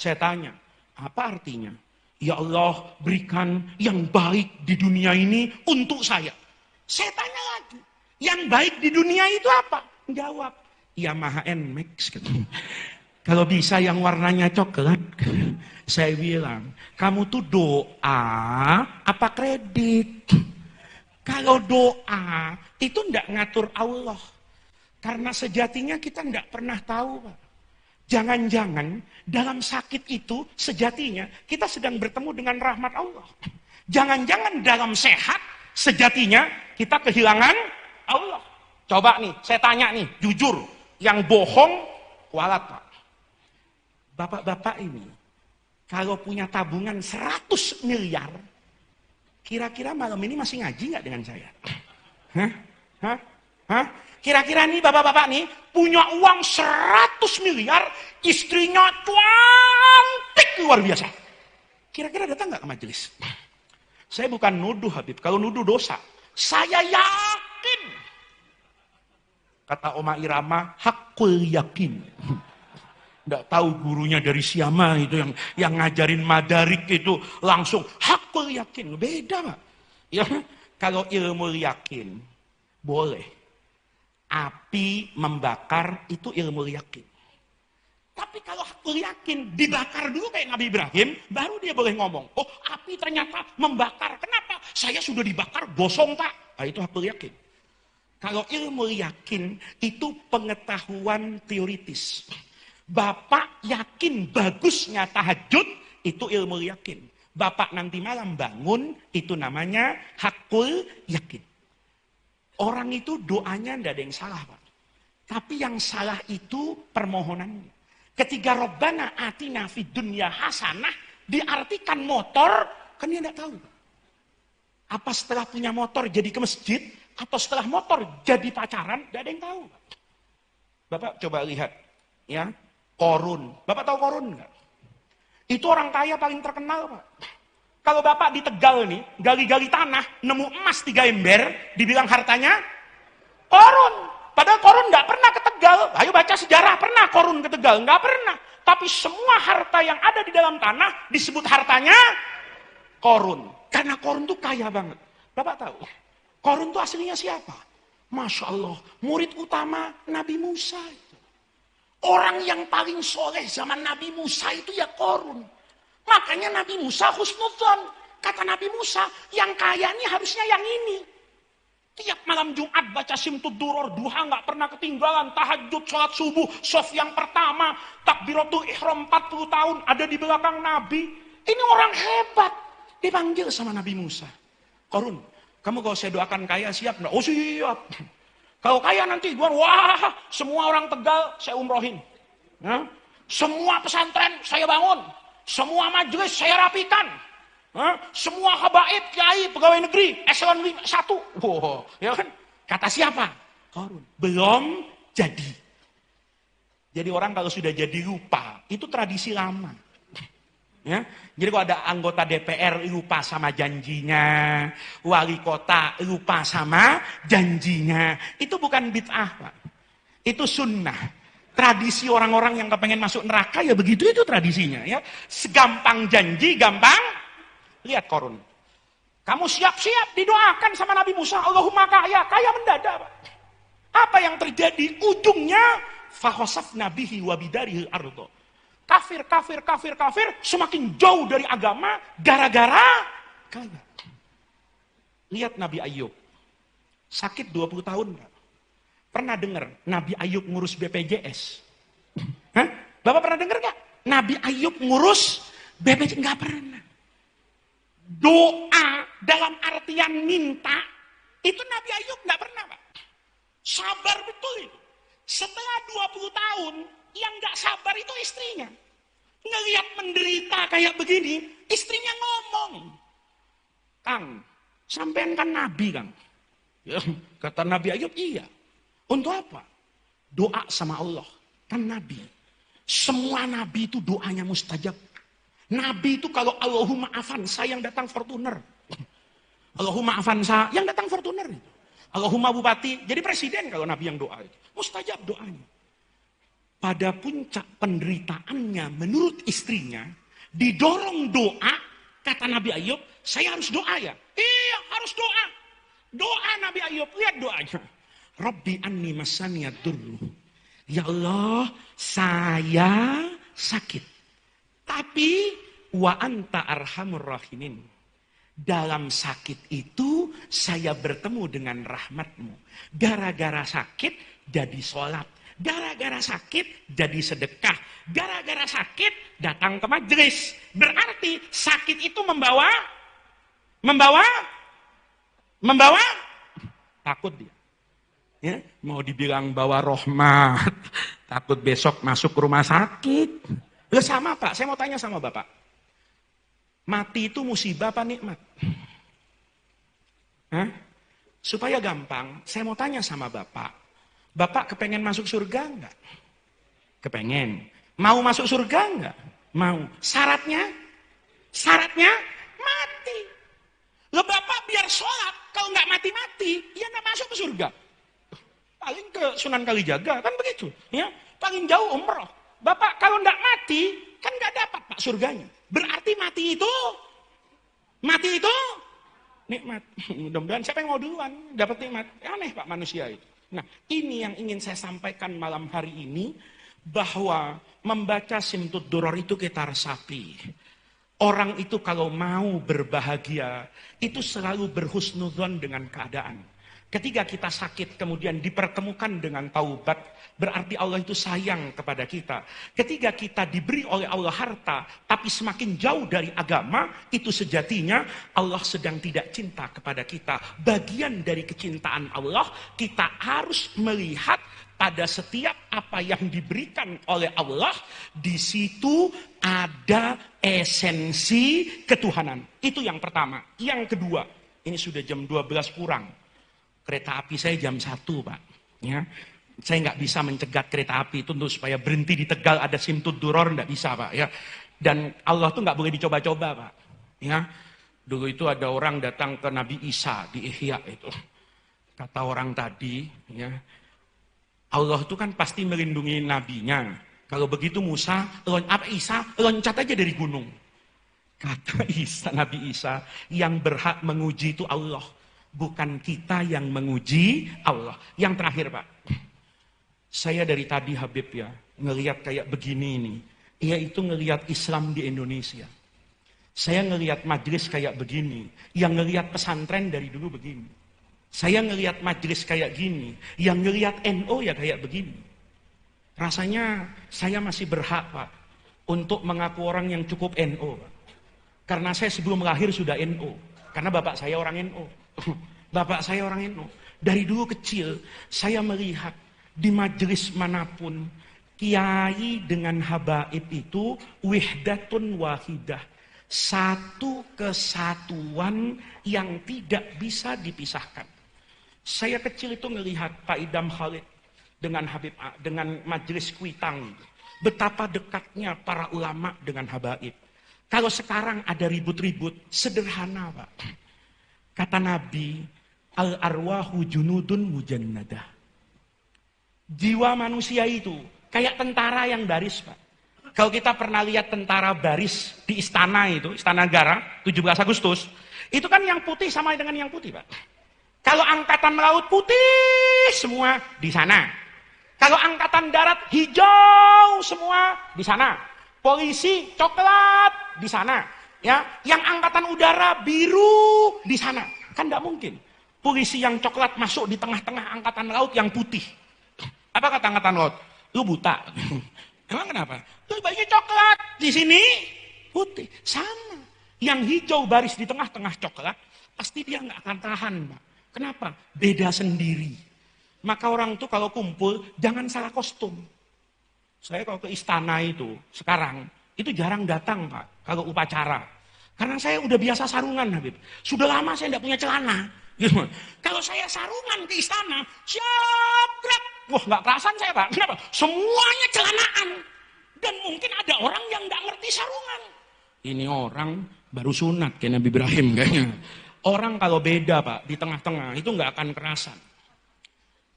Saya tanya, apa artinya? Ya Allah, berikan yang baik di dunia ini untuk saya. Saya tanya lagi, yang baik di dunia itu apa? Jawab, Yamaha NMAX. Kalau bisa yang warnanya coklat. Saya bilang, kamu tuh doa apa kredit? Kalau doa itu enggak ngatur Allah. Karena sejatinya kita enggak pernah tahu, Pak. Jangan-jangan dalam sakit itu sejatinya kita sedang bertemu dengan rahmat Allah. Jangan-jangan dalam sehat sejatinya kita kehilangan Allah. Coba nih, saya tanya nih, jujur, yang bohong kualat, Pak. Bapak-bapak ini, kalau punya tabungan 100 miliar, kira-kira malam ini masih ngaji nggak dengan saya? Hah? Kira-kira nih bapak-bapak nih punya uang 100 miliar, istrinya cantik luar biasa. Kira-kira datang nggak ke majelis? Saya bukan nuduh Habib, kalau nuduh dosa. Saya yakin. Kata Oma Irama, hakul yakin. Nggak tahu gurunya dari Siama itu yang ngajarin madarik itu langsung hakul yakin. Beda nggak? Ya, kalau ilmu yakin boleh. Api membakar itu ilmu yakin. Tapi kalau hakul yakin dibakar dulu kayak Nabi Ibrahim, baru dia boleh ngomong. Oh, api ternyata membakar. Kenapa? Saya sudah dibakar gosong, Pak. Nah, itu hakul yakin. Kalau ilmu yakin itu pengetahuan teoritis. Bapak yakin bagusnya tahajud, itu ilmu yakin. Bapak nanti malam bangun, itu namanya hakul yakin. Orang itu doanya tidak ada yang salah, Pak. Tapi yang salah itu permohonannya. Ketika Rabbana atina fid dunya hasanah, diartikan motor, kan dia tidak tahu. Apa setelah punya motor jadi ke masjid, atau setelah motor jadi pacaran, tidak ada yang tahu. Bapak coba lihat, ya, Korun. Bapak tahu Korun nggak? Itu orang kaya paling terkenal, Pak. Kalau Bapak di Tegal nih, gali-gali tanah, nemu emas 3 ember, dibilang hartanya Korun. Padahal Korun nggak pernah ke Tegal. Ayo baca sejarah, pernah Korun ke Tegal? Nggak pernah. Tapi semua harta yang ada di dalam tanah disebut hartanya Korun. Karena Korun tuh kaya banget. Bapak tahu, Korun tuh aslinya siapa? Masya Allah, murid utama Nabi Musa. Orang yang paling soleh zaman Nabi Musa itu ya Korun. Makanya Nabi Musa husnudzon. Kata Nabi Musa, yang kaya ini harusnya yang ini. Tiap malam Jumat baca Simtud Duror, duha nggak pernah ketinggalan, tahajud, sholat subuh, sof yang pertama, takbiratul ihram 40 tahun, ada di belakang Nabi. Ini orang hebat. Dipanggil sama Nabi Musa. Korun, kamu kalau saya doakan kaya siap nggak? Oh siap. Kalau kaya nanti gua, wah, semua orang Tegal saya umrohin. Ya? Semua pesantren saya bangun. Semua majelis saya rapikan. Semua habaib, kiai, pegawai negeri, eselon 1. Wow, ya kan? Kata siapa? Korun. Belum jadi. Jadi orang kalau sudah jadi lupa, itu tradisi lama. Ya, jadi kalau ada anggota DPR lupa sama janjinya, wali kota lupa sama janjinya, itu bukan bid'ah, Pak. Itu sunnah. Tradisi orang-orang yang kepengen masuk neraka ya begitu itu tradisinya. Ya, segampang janji, gampang. Lihat Korun. Kamu siap-siap didoakan sama Nabi Musa, Allahumma kaya, kaya mendadak, Pak. Apa yang terjadi? Ujungnya fakhosafna bihi wa bidarihi ardh. Kafir, semakin jauh dari agama, gara-gara kaya. Lihat Nabi Ayub. Sakit 20 tahun. Pernah dengar Nabi Ayub ngurus BPJS? Hah? Bapak pernah dengar gak? Nabi Ayub ngurus BPJS? Nggak pernah. Doa dalam artian minta, itu Nabi Ayub nggak pernah, Pak. Sabar betul itu. Setelah 20 tahun, yang gak sabar itu istrinya. Ngelihat menderita kayak begini, istrinya ngomong. Kang, sampean kan Nabi, Kang. Ya, kata Nabi Ayub, iya. Untuk apa? Doa sama Allah. Kan Nabi. Semua Nabi itu doanya mustajab. Nabi itu kalau Allahumma afansa yang datang Fortuner. Allahumma afansa yang datang Fortuner. Allahumma bupati, jadi presiden kalau Nabi yang doa itu. Mustajab doanya. Pada puncak penderitaannya menurut istrinya, didorong doa, kata Nabi Ayub, saya harus doa ya? Iya, harus doa. Doa Nabi Ayub, lihat doanya. Rabbi anni masaniyad durru. Ya Allah, saya sakit. Tapi wa anta arhamur rahimin. Dalam sakit itu saya bertemu dengan rahmatmu. Gara-gara sakit jadi sholat. Gara-gara sakit jadi sedekah. Gara-gara sakit datang ke majelis. Berarti sakit itu membawa takut dia. Ya, mau dibilang bawa rahmat, takut besok masuk rumah sakit. Loh sama Pak, saya mau tanya sama Bapak. Mati itu musibah apa nikmat? Hah? Supaya gampang, saya mau tanya sama Bapak. Bapak kepengen masuk surga enggak? Kepengen. Mau masuk surga enggak? Mau. Syaratnya? Syaratnya mati. Loh Bapak biar sholat, kalau nggak mati-mati, ya nggak masuk ke surga. Paling ke Sunan Kalijaga, kan begitu. Ya, paling jauh umroh. Bapak kalau nggak mati, kan nggak dapat Pak surganya. Berarti mati itu nikmat. Mudah-mudahan siapa yang mau duluan dapat nikmat. Aneh Pak manusia itu. Nah, ini yang ingin saya sampaikan malam hari ini, bahwa membaca Simtud Duror itu kita resapi. Orang itu kalau mau berbahagia, itu selalu berhusnudzon dengan keadaan. Ketika kita sakit kemudian dipertemukan dengan taubat, berarti Allah itu sayang kepada kita. Ketika kita diberi oleh Allah harta, tapi semakin jauh dari agama, itu sejatinya Allah sedang tidak cinta kepada kita. Bagian dari kecintaan Allah, kita harus melihat pada setiap apa yang diberikan oleh Allah, di situ ada esensi ketuhanan. Itu yang pertama. Yang kedua, ini sudah jam 12 kurang. Kereta api saya jam 1, Pak. Ya, saya nggak bisa mencegat kereta api itu untuk supaya berhenti di Tegal ada Simtud Duror, nggak bisa, Pak. Ya, dan Allah tuh nggak boleh dicoba-coba, Pak. Ya, dulu itu ada orang datang ke Nabi Isa di Ihya itu. Kata orang tadi, ya, Allah itu kan pasti melindungi nabinya. Kalau begitu Isa loncat aja dari gunung. Kata Nabi Isa, yang berhak menguji itu Allah. Bukan kita yang menguji Allah. Yang terakhir, Pak. Saya dari tadi Habib ya, ngelihat kayak begini ini. Yaitu ngelihat Islam di Indonesia. Saya ngelihat majelis kayak begini. Yang ngelihat pesantren dari dulu begini. Saya ngelihat majelis kayak gini. Yang ngelihat NO ya kayak begini. Rasanya saya masih berhak, Pak, untuk mengaku orang yang cukup NO, Pak. Karena saya sebelum lahir sudah NO. Karena bapak saya orang NO. Bapak saya orang NO. Dari dulu kecil, saya melihat di majelis manapun, kiai dengan habaib itu wihdatun wahidah. Satu kesatuan yang tidak bisa dipisahkan. Saya kecil itu melihat Pak Idam Khalid dengan Habib dengan majelis Kuitang. Betapa dekatnya para ulama dengan habaib. Kalau sekarang ada ribut-ribut, sederhana, Pak. Kata Nabi, al-arwahu junudun mujannadah. Jiwa manusia itu kayak tentara yang baris, Pak. Kalau kita pernah lihat tentara baris di istana itu, Istana Negara, 17 Agustus, itu kan yang putih sama dengan yang putih, Pak. Kalau angkatan laut putih semua di sana. Kalau angkatan darat hijau semua di sana. Polisi coklat di sana. Ya, yang angkatan udara biru di sana. Kan tidak mungkin. Polisi yang coklat masuk di tengah-tengah angkatan laut yang putih. Apa kata angkatan laut? Lu buta. Emang kenapa? Lu bajunya coklat, di sini putih. Sama. Yang hijau baris di tengah-tengah coklat, pasti dia nggak akan tahan, Pak. Kenapa? Beda sendiri. Maka orang tuh kalau kumpul, jangan salah kostum. Saya kalau ke istana itu, sekarang, itu jarang datang, Pak, kalau upacara. Karena saya udah biasa sarungan, Habib. Sudah lama saya tidak punya celana. Gitu. Kalau saya sarungan ke istana, siap, gerak. Wah, nggak kerasan saya, Pak. Kenapa? Semuanya celanaan. Dan mungkin ada orang yang nggak ngerti sarungan. Ini orang baru sunat kayak Nabi Ibrahim kayaknya. Orang kalau beda, Pak, di tengah-tengah, itu nggak akan kerasan.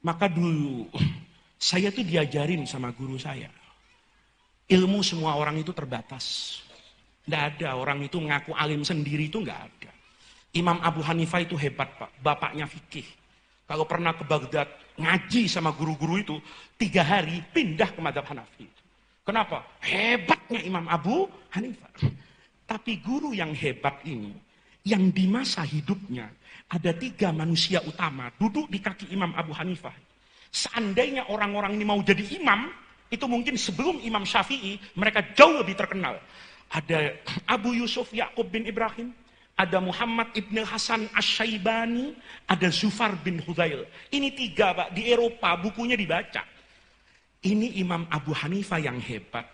Maka dulu, saya tuh diajarin sama guru saya. Ilmu semua orang itu terbatas. Tidak ada orang itu ngaku alim sendiri, itu nggak ada. Imam Abu Hanifah itu hebat, Pak. Bapaknya fikih. Kalau pernah ke Baghdad, ngaji sama guru-guru itu, 3 hari pindah ke mazhab Hanafi. Kenapa? Hebatnya Imam Abu Hanifah. Tapi guru yang hebat ini, yang di masa hidupnya, ada 3 manusia utama, duduk di kaki Imam Abu Hanifah. Seandainya orang-orang ini mau jadi imam, itu mungkin sebelum Imam Syafi'i, mereka jauh lebih terkenal. Ada Abu Yusuf Ya'qub bin Ibrahim, ada Muhammad ibn Hasan Asy-Syaibani, ada Zufar bin Hudzail. Ini 3, Pak, di Eropa bukunya dibaca. Ini Imam Abu Hanifah yang hebat.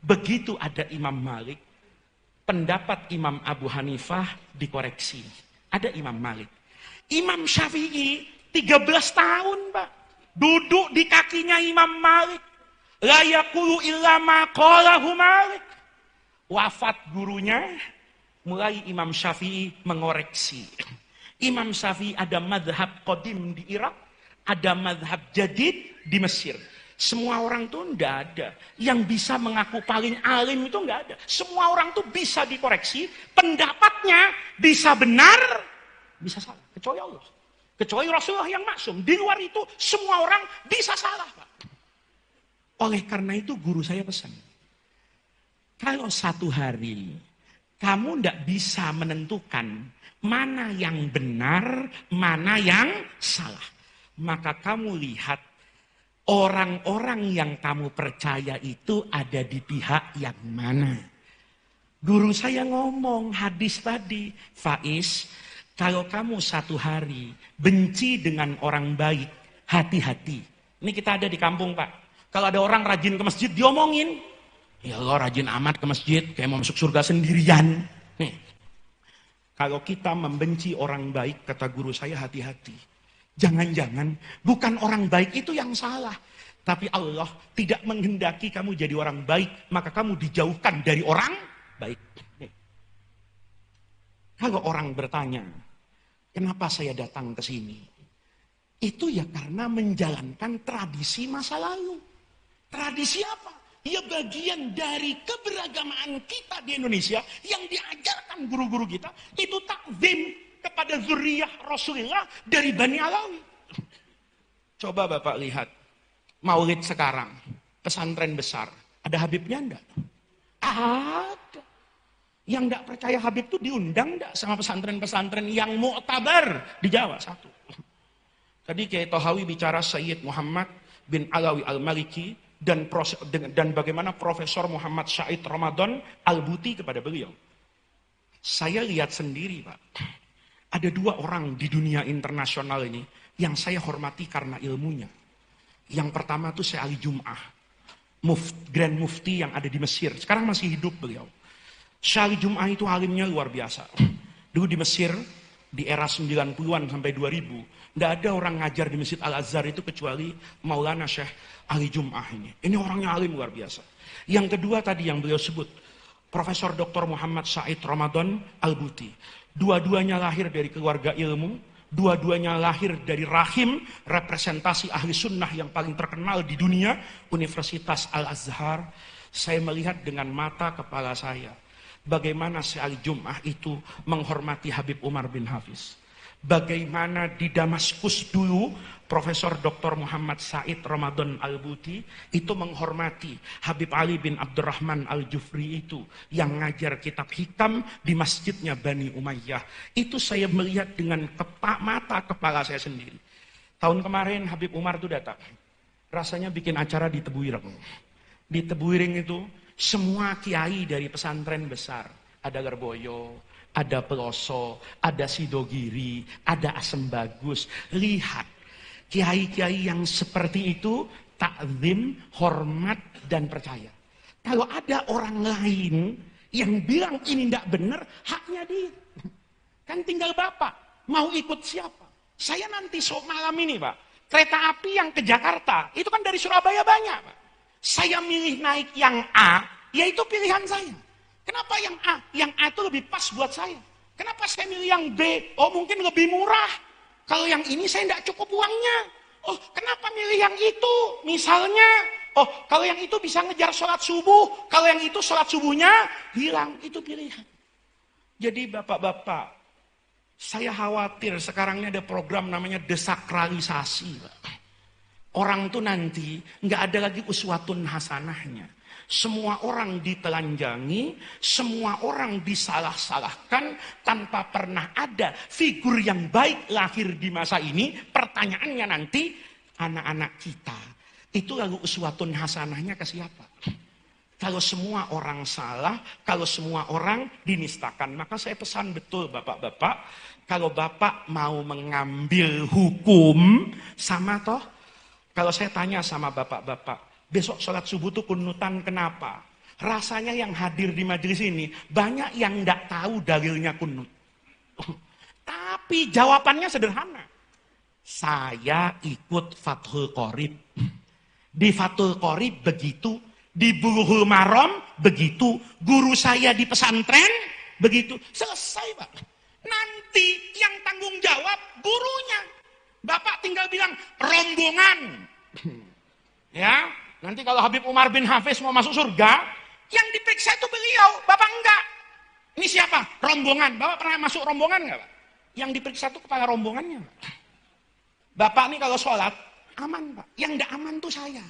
Begitu ada Imam Malik, pendapat Imam Abu Hanifah dikoreksi. Ada Imam Malik. Imam Syafi'i 13 tahun, Pak, duduk di kakinya Imam Malik. La yaqulu illa ma qalahu Malik. Wafat gurunya, mulai Imam Syafi'i mengoreksi. Imam Syafi'i ada madhab qadim di Irak, ada madhab jadid di Mesir. Semua orang tuh enggak ada. Yang bisa mengaku paling alim itu enggak ada. Semua orang tuh bisa dikoreksi, pendapatnya bisa benar, bisa salah. Kecuali Allah. Kecuali Rasulullah yang maksum. Di luar itu semua orang bisa salah, Pak. Oleh karena itu guru saya pesan. Kalau satu hari Kamu tidak bisa menentukan mana yang benar, mana yang salah. Maka kamu lihat orang-orang yang kamu percaya itu ada di pihak yang mana. Guru saya ngomong hadis tadi, Faiz, kalau kamu satu hari benci dengan orang baik, hati-hati. Ini kita ada di kampung, Pak. Kalau ada orang rajin ke masjid, diomongin. Ya Allah, rajin amat ke masjid, kayak mau masuk surga sendirian. Nih, kalau kita membenci orang baik, kata guru saya, hati-hati. Jangan-jangan bukan orang baik itu yang salah. Tapi Allah tidak menghendaki kamu jadi orang baik, maka kamu dijauhkan dari orang baik. Nih. Kalau orang bertanya, kenapa saya datang ke sini? Itu ya karena menjalankan tradisi masa lalu. Tradisi apa? Ya bagian dari keberagamaan kita di Indonesia yang diajarkan guru-guru kita itu takzim kepada zuriyah Rasulullah dari Bani Alawi. Coba Bapak lihat Maulid sekarang, pesantren besar, ada Habibnya enggak? Ada. Yang enggak percaya Habib itu diundang enggak sama pesantren-pesantren yang mu'tabar di Jawa satu. Tadi Kiai Tohawi bicara Sayyid Muhammad bin Alawi Al-Maliki dan bagaimana Profesor Muhammad Syahid Ramadan Al-Buti kepada beliau. Saya lihat sendiri, Pak. Ada dua orang di dunia internasional ini yang saya hormati karena ilmunya. Yang pertama itu Syekh Ali Jum'ah, Grand Mufti yang ada di Mesir. Sekarang masih hidup beliau. Syekh Ali Jum'ah itu alimnya luar biasa. Dulu di Mesir, di era 90-an sampai 2000, tidak ada orang ngajar di Masjid Al-Azhar itu kecuali Maulana Syekh Ali Jum'ah ini. Ini orangnya alim luar biasa. Yang kedua tadi yang beliau sebut, Profesor Dr. Muhammad Syahid Ramadan Al-Buti. Dua-duanya lahir dari keluarga ilmu, dua-duanya lahir dari rahim representasi ahli sunnah yang paling terkenal di dunia, Universitas Al-Azhar. Saya melihat dengan mata kepala saya, bagaimana Syekh Ali Jum'ah itu menghormati Habib Umar bin Hafiz. Bagaimana di Damaskus dulu Profesor Dr. Muhammad Said Ramadan Al-Buti itu menghormati Habib Ali bin Abdurrahman Al-Jufri itu yang ngajar kitab hikam di masjidnya Bani Umayyah. Itu saya melihat dengan mata kepala saya sendiri. Tahun kemarin Habib Umar itu datang. Rasanya bikin acara di Tebuireng. Di Tebuireng itu semua kiai dari pesantren besar. Ada Lerboyo, ada Peloso, ada Sidogiri, ada Asem Bagus. Lihat, kiai-kiai yang seperti itu takzim, hormat, dan percaya. Kalau ada orang lain yang bilang ini tidak benar, haknya dia. Kan tinggal Bapak, mau ikut siapa? Saya nanti malam ini Pak, kereta api yang ke Jakarta, itu kan dari Surabaya banyak Pak. Saya milih naik yang A, yaitu pilihan saya. Kenapa yang A? Yang A itu lebih pas buat saya. Kenapa saya milih yang B? Oh mungkin lebih murah. Kalau yang ini saya tidak cukup uangnya. Oh kenapa milih yang itu? Misalnya, oh kalau yang itu bisa ngejar sholat subuh. Kalau yang itu sholat subuhnya hilang. Itu pilihan. Jadi bapak-bapak, saya khawatir sekarang ini ada program namanya desakralisasi. Orang tuh nanti nggak ada lagi uswatun hasanahnya. Semua orang ditelanjangi, semua orang disalah-salahkan tanpa pernah ada figur yang baik lahir di masa ini. Pertanyaannya nanti, anak-anak kita, itu lalu uswatun hasanahnya ke siapa? Kalau semua orang salah, kalau semua orang dinistakan, maka saya pesan betul bapak-bapak, kalau bapak mau mengambil hukum, sama toh, kalau saya tanya sama bapak-bapak, besok sholat subuh itu kunutan kenapa? Rasanya yang hadir di majelis ini banyak yang tidak tahu dalilnya kunut. Tapi jawabannya sederhana. Saya ikut Fathul Qorib. Di Fathul Qorib begitu, di Bulughul Maram begitu, guru saya di pesantren begitu. Selesai Pak. Nanti yang tanggung jawab gurunya. Bapak tinggal bilang rombongan. Ya. Nanti kalau Habib Umar bin Hafiz mau masuk surga, yang diperiksa itu beliau, Bapak enggak. Ini siapa? Rombongan. Bapak pernah masuk rombongan enggak, Pak? Yang diperiksa itu kepala rombongannya, Pak. Bapak ini kalau sholat, aman, Pak. Yang enggak aman tuh saya.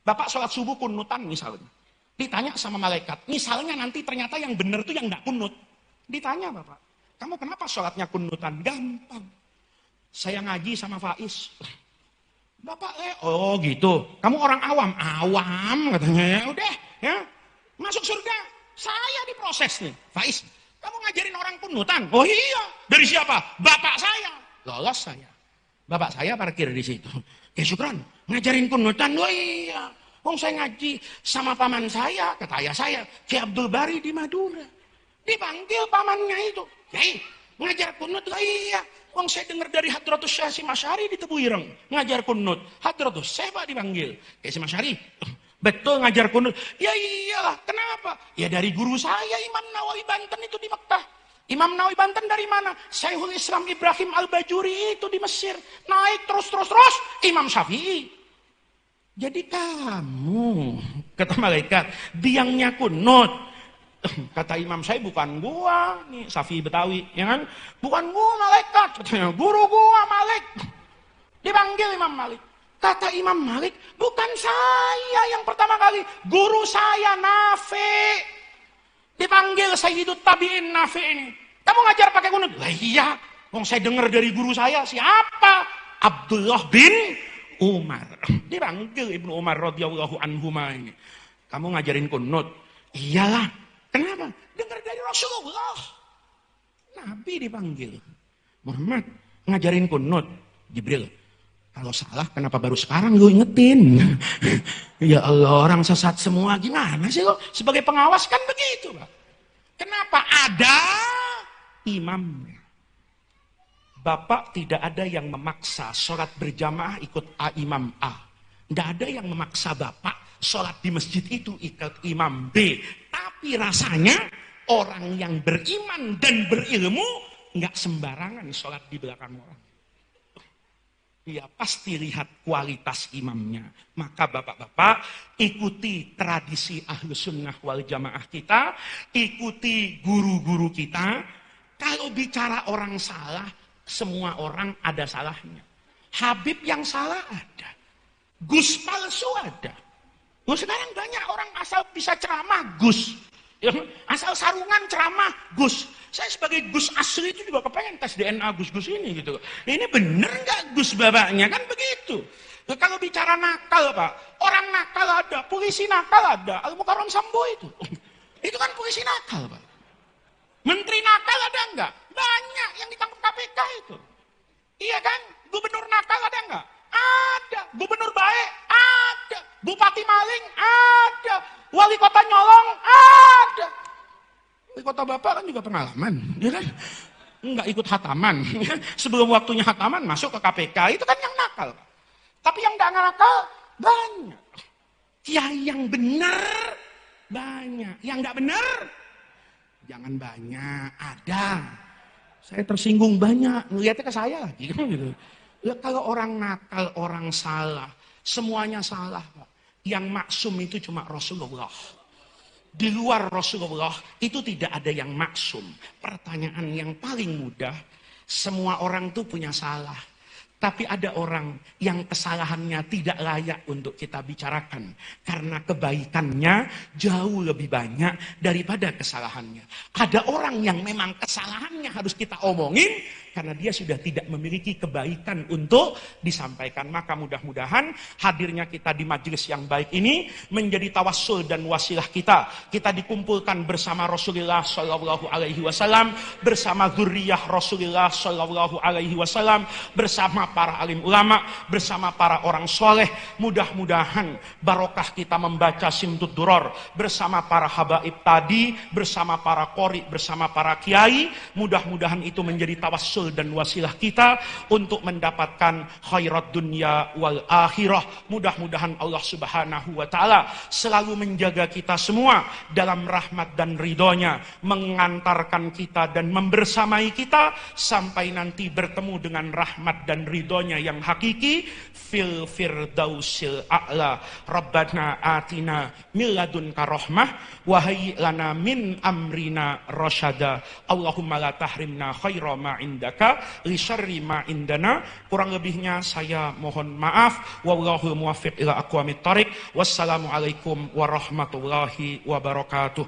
Bapak sholat subuh kunutan misalnya. Ditanya sama malaikat, misalnya nanti ternyata yang benar tuh yang nggak kunut. Ditanya Bapak, kamu kenapa sholatnya kunutan? Gampang. Saya ngaji sama Faiz. Bapak, oh gitu. Kamu orang awam? Awam katanya. Ya udah, ya. Masuk surga. Saya diproses nih. Faiz, kamu ngajarin orang kunutan? Oh iya. Dari siapa? Bapak saya. Lolos saya. Bapak saya parkir di situ. Ya Syukran, ngajarin kunutan? Oh iya. Wong saya ngaji sama paman saya, kata ayah saya, Ki Abdul Bari di Madura. Dipanggil pamannya itu. Hei, ngajar kunut? Oh iya. Wong saya dengar dari Hadratus Syekh Hasyim Asy'ari di Tebu Ireng, ngajar kunut. Hadratus Syekh Pak dipanggil. Kayak Hasyim Asy'ari, betul ngajar kunut? Ya iyalah, kenapa? Ya dari guru saya Imam Nawawi Banten itu di Mekkah. Imam Nawawi Banten dari mana? Syekhul Islam Ibrahim Al-Bajuri itu di Mesir. Naik terus, Imam Syafi'i. Jadi kamu, kata malaikat, biangnya kunut. Kata imam saya, bukan gua, nih Syafi'i Betawi, ya kan? Bukan gua malaikat, katanya, guru gua Malik. Dipanggil Imam Malik. Kata Imam Malik, bukan saya yang pertama kali, guru saya Nafi. Dipanggil Sayyidut Tabi'in Nafi ini. Kamu ngajar pakai kunut? Lah iya, wong saya dengar dari guru saya, siapa? Abdullah bin Umar. Dipanggil Ibnu Umar radhiyallahu anhuma ini. Kamu ngajarin kunut? Iyalah. Kenapa? Dengar dari Rasulullah. Nabi dipanggil. Muhammad, ngajarin kunut. Jibril, kalau salah kenapa baru sekarang lu ingetin? Ya Allah, orang sesat semua. Gimana sih lo? Sebagai pengawas kan begitu, Pak. Kenapa? Ada imamnya. Bapak tidak ada yang memaksa sholat berjamaah ikut imam A. Tidak ada yang memaksa Bapak sholat di masjid itu ikut imam B. Tapi rasanya orang yang beriman dan berilmu nggak sembarangan sholat di belakang orang. Dia pasti lihat kualitas imamnya. Maka bapak-bapak ikuti tradisi Ahlus Sunnah wal Jamaah kita. Ikuti guru-guru kita. Kalau bicara orang salah, semua orang ada salahnya. Habib yang salah ada. Gus palsu ada. Sekarang banyak orang asal bisa ceramah Gus. Asal sarungan ceramah Gus. Saya sebagai Gus asli itu juga kepengen tes DNA Gus-Gus ini gitu. Ini bener nggak Gus bapaknya? Kan begitu. Kalau bicara nakal Pak, orang nakal ada, polisi nakal ada. Al-Mukarram Sambo itu. Itu kan polisi nakal Pak. Menteri nakal ada enggak? Banyak yang ditangkap KPK itu. Iya kan? Gubernur nakal ada enggak? Ada. Gubernur baik? Ada. Bupati maling? Ada. Wali kota nyolong? Ada. Wali kota Bapak kan juga pengalaman. Ya kan? Enggak ikut hataman. Sebelum waktunya hataman masuk ke KPK. Itu kan yang nakal. Tapi yang enggak nakal banyak. Kiai yang benar banyak. Yang enggak benar jangan banyak. Ada. Saya tersinggung banyak, ngeliatnya ke saya lagi gitu. Ya, kalau orang nakal, orang salah, semuanya salah Pak. Yang maksum itu cuma Rasulullah. Di luar Rasulullah itu tidak ada yang maksum. Pertanyaan yang paling mudah, semua orang tuh punya salah. Tapi ada orang yang kesalahannya tidak layak untuk kita bicarakan. Karena kebaikannya jauh lebih banyak daripada kesalahannya. Ada orang yang memang kesalahannya harus kita omongin. Karena dia sudah tidak memiliki kebaikan untuk disampaikan. Maka mudah-mudahan hadirnya kita di majelis yang baik ini menjadi tawassul dan wasilah kita. Kita dikumpulkan bersama Rasulullah SAW. Bersama zuriyah Rasulullah SAW. Bersama para alim ulama, bersama para orang soleh. Mudah-mudahan barokah kita membaca Simtud Duror bersama para habaib tadi, bersama para qori, bersama para kiai. Mudah-mudahan itu menjadi tawassul dan wasilah kita untuk mendapatkan khairat dunia wal akhirah. Mudah-mudahan Allah Subhanahu wa taala selalu menjaga kita semua dalam rahmat dan ridhonya, mengantarkan kita dan membersamai kita sampai nanti bertemu dengan rahmat dan ridhonya yang hakiki fil firdausil a'la. Rabbana atina min ladunka rahmah wa hayyi lana min amrina rasyada. Allahumma la tahrimna khaira ma indak iyyaka li syarri ma indana. Kurang lebihnya saya mohon maaf. Wallahul muwaffiq ila aqwamit thariq. Wassalamualaikum warahmatullahi wabarakatuh.